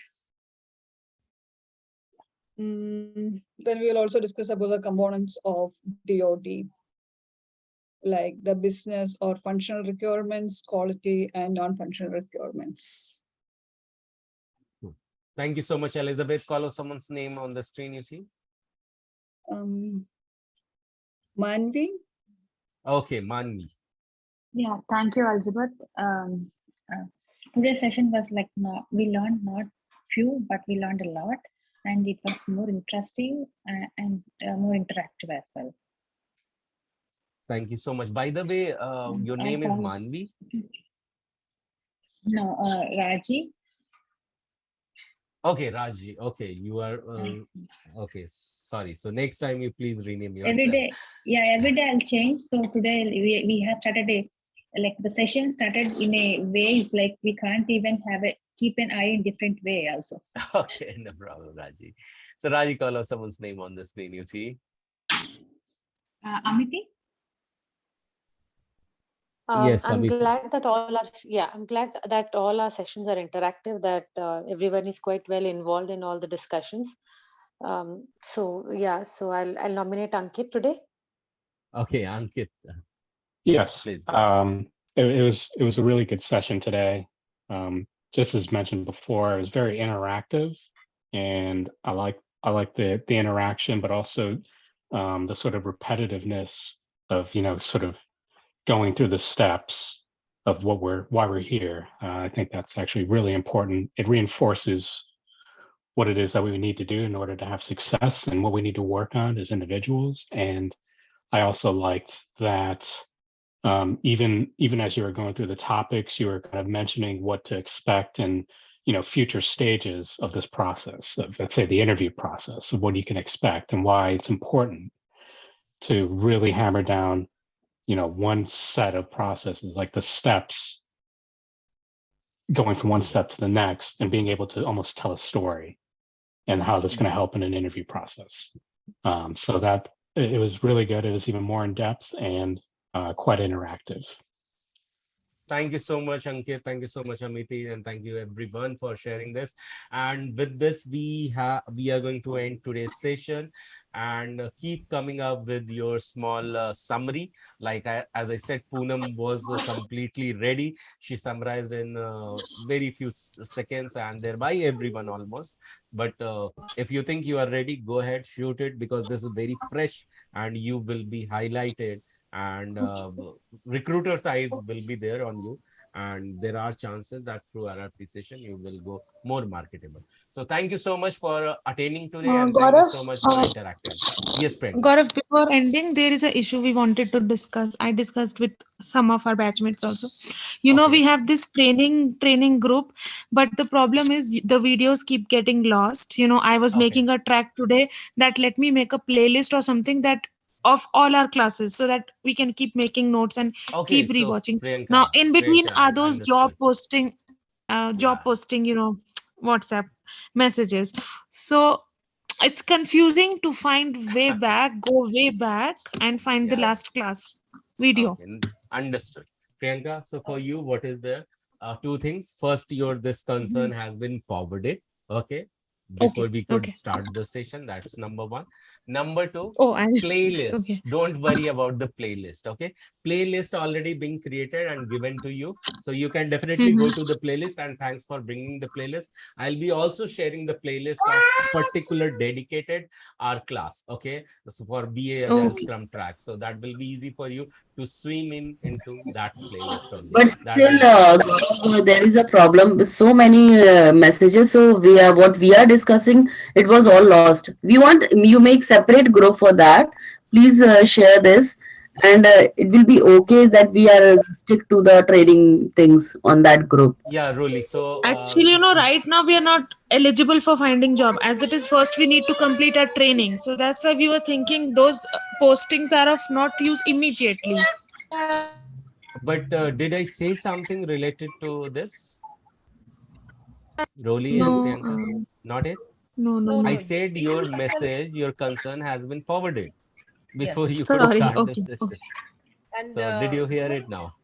Then we'll also discuss about the components of DoD, like the business or functional requirements, quality, and non-functional requirements. Thank you so much, Elizabeth. Call out someone's name on the screen, you see? Manvi? Okay, Manvi. Yeah, thank you, Elizabeth. Today's session was like we learned not few, but we learned a lot, and it was more interesting and more interactive as well. Thank you so much. By the way, your name is Manvi? No, Raji. Okay, Raji. Okay, you are okay. Sorry. So next time you please rename yourself. Every day, yeah, every day I'll change. So today we have started like the session started in a way it's like we can't even keep an eye in different way also. Okay, no problem, Raji. So Raji, call out someone's name on the screen, you see? Amity? Yes, I'm Amity. glad that I'm glad that all our sessions are interactive, that everyone is quite well involved in all the discussions. So I'll nominate Ankit today. Okay, Ankit. Yes. Please. It was a really good session today. Just as mentioned before, it was very interactive, and I like the interaction, but also the sort of repetitiveness of sort of going through the steps of why we're here. I think that's actually really important. It reinforces what it is that we need to do in order to have success and what we need to work on as individuals. And I also liked that even as you were going through the topics, you were kind of mentioning what to expect and future stages of this process, of, let's say, the interview process, of what you can expect and why it's important to really hammer down one set of processes, like the steps, going from one step to the next and being able to almost tell a story and how that's going to help in an interview process. So that it was really good. It was even more in depth and quite interactive. Thank you so much, Ankit. Thank you so much, Amity, and thank you everyone for sharing this. And with this, we are going to end today's session, and keep coming up with your small summary. Like as I said, Poonam was completely ready. She summarized in very few seconds, and thereby everyone almost. But if you think you are ready, go ahead, shoot it, because this is very fresh, and you will be highlighted, and recruiter's eyes will be there on you, and there are chances that through RRP session you will go more marketable. So thank you so much for attending today, and thank you Gaurav, so much for interacting. Yes, Priyanka. Gaurav, before ending, there is an issue we wanted to discuss. I discussed with some of our batchmates also. We Okay. have this training group, but the problem is the videos keep getting lost. I was Okay. making a track today that let me make a playlist or something that of all our classes so that we can keep making notes and Okay, keep so rewatching. Now, Priyanka, in between Priyanka, are I those understood. job Yeah. posting, WhatsApp messages. So it's confusing to go way back and find the Yeah. last class video. Okay, understood. Priyanka, so for you, what is there? Two things. First, your this concern has been forwarded. Okay. before we could Okay. start the session. That's number one. Number two, Oh, I playlist. okay. Don't worry about the playlist. Okay. Playlist already being created and given to you. So you can definitely go to the playlist, and thanks for bringing the playlist. I'll be also sharing the playlist of particular dedicated our class. Okay. So for BA Agile Okay. Scrum track. So that will be easy for you to swim in into that playlist only. But That still, will Gaurav, there is a problem with so many messages. So we are what we are discussing. It was all lost. We want you make separate group for that. Please share this, and it will be okay that we are stick to the trading things on that group. yeah, really. So Actually, right now we are not eligible for finding job. As it is, first we need to complete our training. So that's why we were thinking those postings are of not use immediately. but did I say something related to this, Roli and No, Priyanka? Not it. no, no, No, I no, no. said we your have to tell. message, your concern has been forwarded before you Yes. could Sorry. start the Okay. session. Okay. And So did you hear it now?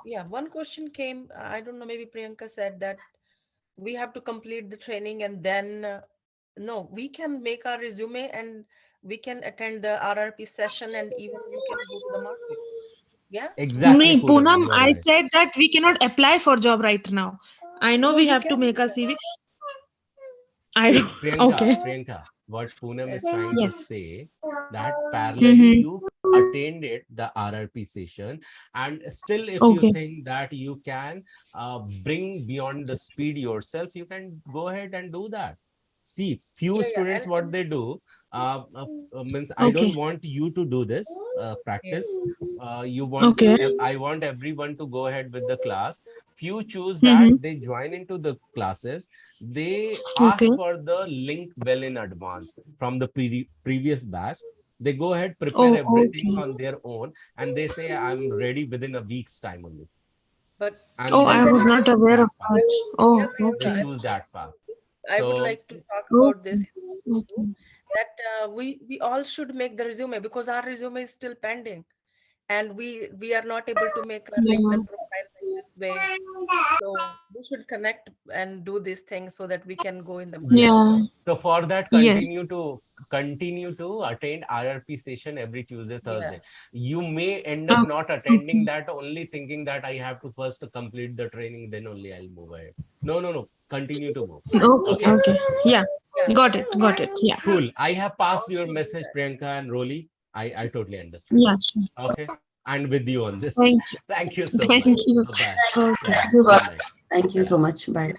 yeah, one question came. I don't know, maybe Priyanka said that we have to complete the training and then no, we can make our resume and we can attend the RRP session and even you can go to the market. Yeah. Exactly, Me, Poonam. Poonam, You are I right. said that we cannot apply for job right now. I know No, we you have to can do make a that. CV. I See, don't. Priyanka, Okay. Priyanka, what Poonam is Yes. trying to Yes. say that parallelly Mm-hmm. you attended the RRP session, and still if you Okay. think that you can bring beyond the speed yourself, you can go ahead and do that. See, few Yeah, yeah. students, what And they do, means I don't Okay. want you to do this yeah. practice. You want, Okay. I want everyone to go ahead with the class. Few choose that Mm-hmm. they join into the classes, they Okay. ask for the link well in advance from the previous batch. They go ahead, prepare Oh, everything okay. on their own, and they say, I'm ready within a week's time only. But And Oh, they I Priyanka, was choose not aware that of path. that. yeah, Oh, Priyanka, They okay. I choose would like that path. I would So, like to talk about this Okay. too, Okay. that we all should make the resume because our resume is still pending and we are not able to make our Yeah. LinkedIn profile like this way. So we should connect and do these things so that we can go in the market. yes. Yeah. So for that, Yes. continue to attend RRP session every Tuesday, Yeah. Thursday. You may end up Okay. not attending that, only thinking that I have to first complete the training, then only I'll move ahead. No, no, no. Continue to move. Okay. Okay. Okay. Yeah. Yeah. Got it. Got it. Yeah. Cool. I have passed your Do message, that. Priyanka and Roli. I totally understand. Yeah. Sure. Okay. And with you on this. Thank you. Thank you so Thank much. you. Bye bye. Okay. Yeah. Thank you, Good Gaurav. night. Thank you Yeah. so much. Bye.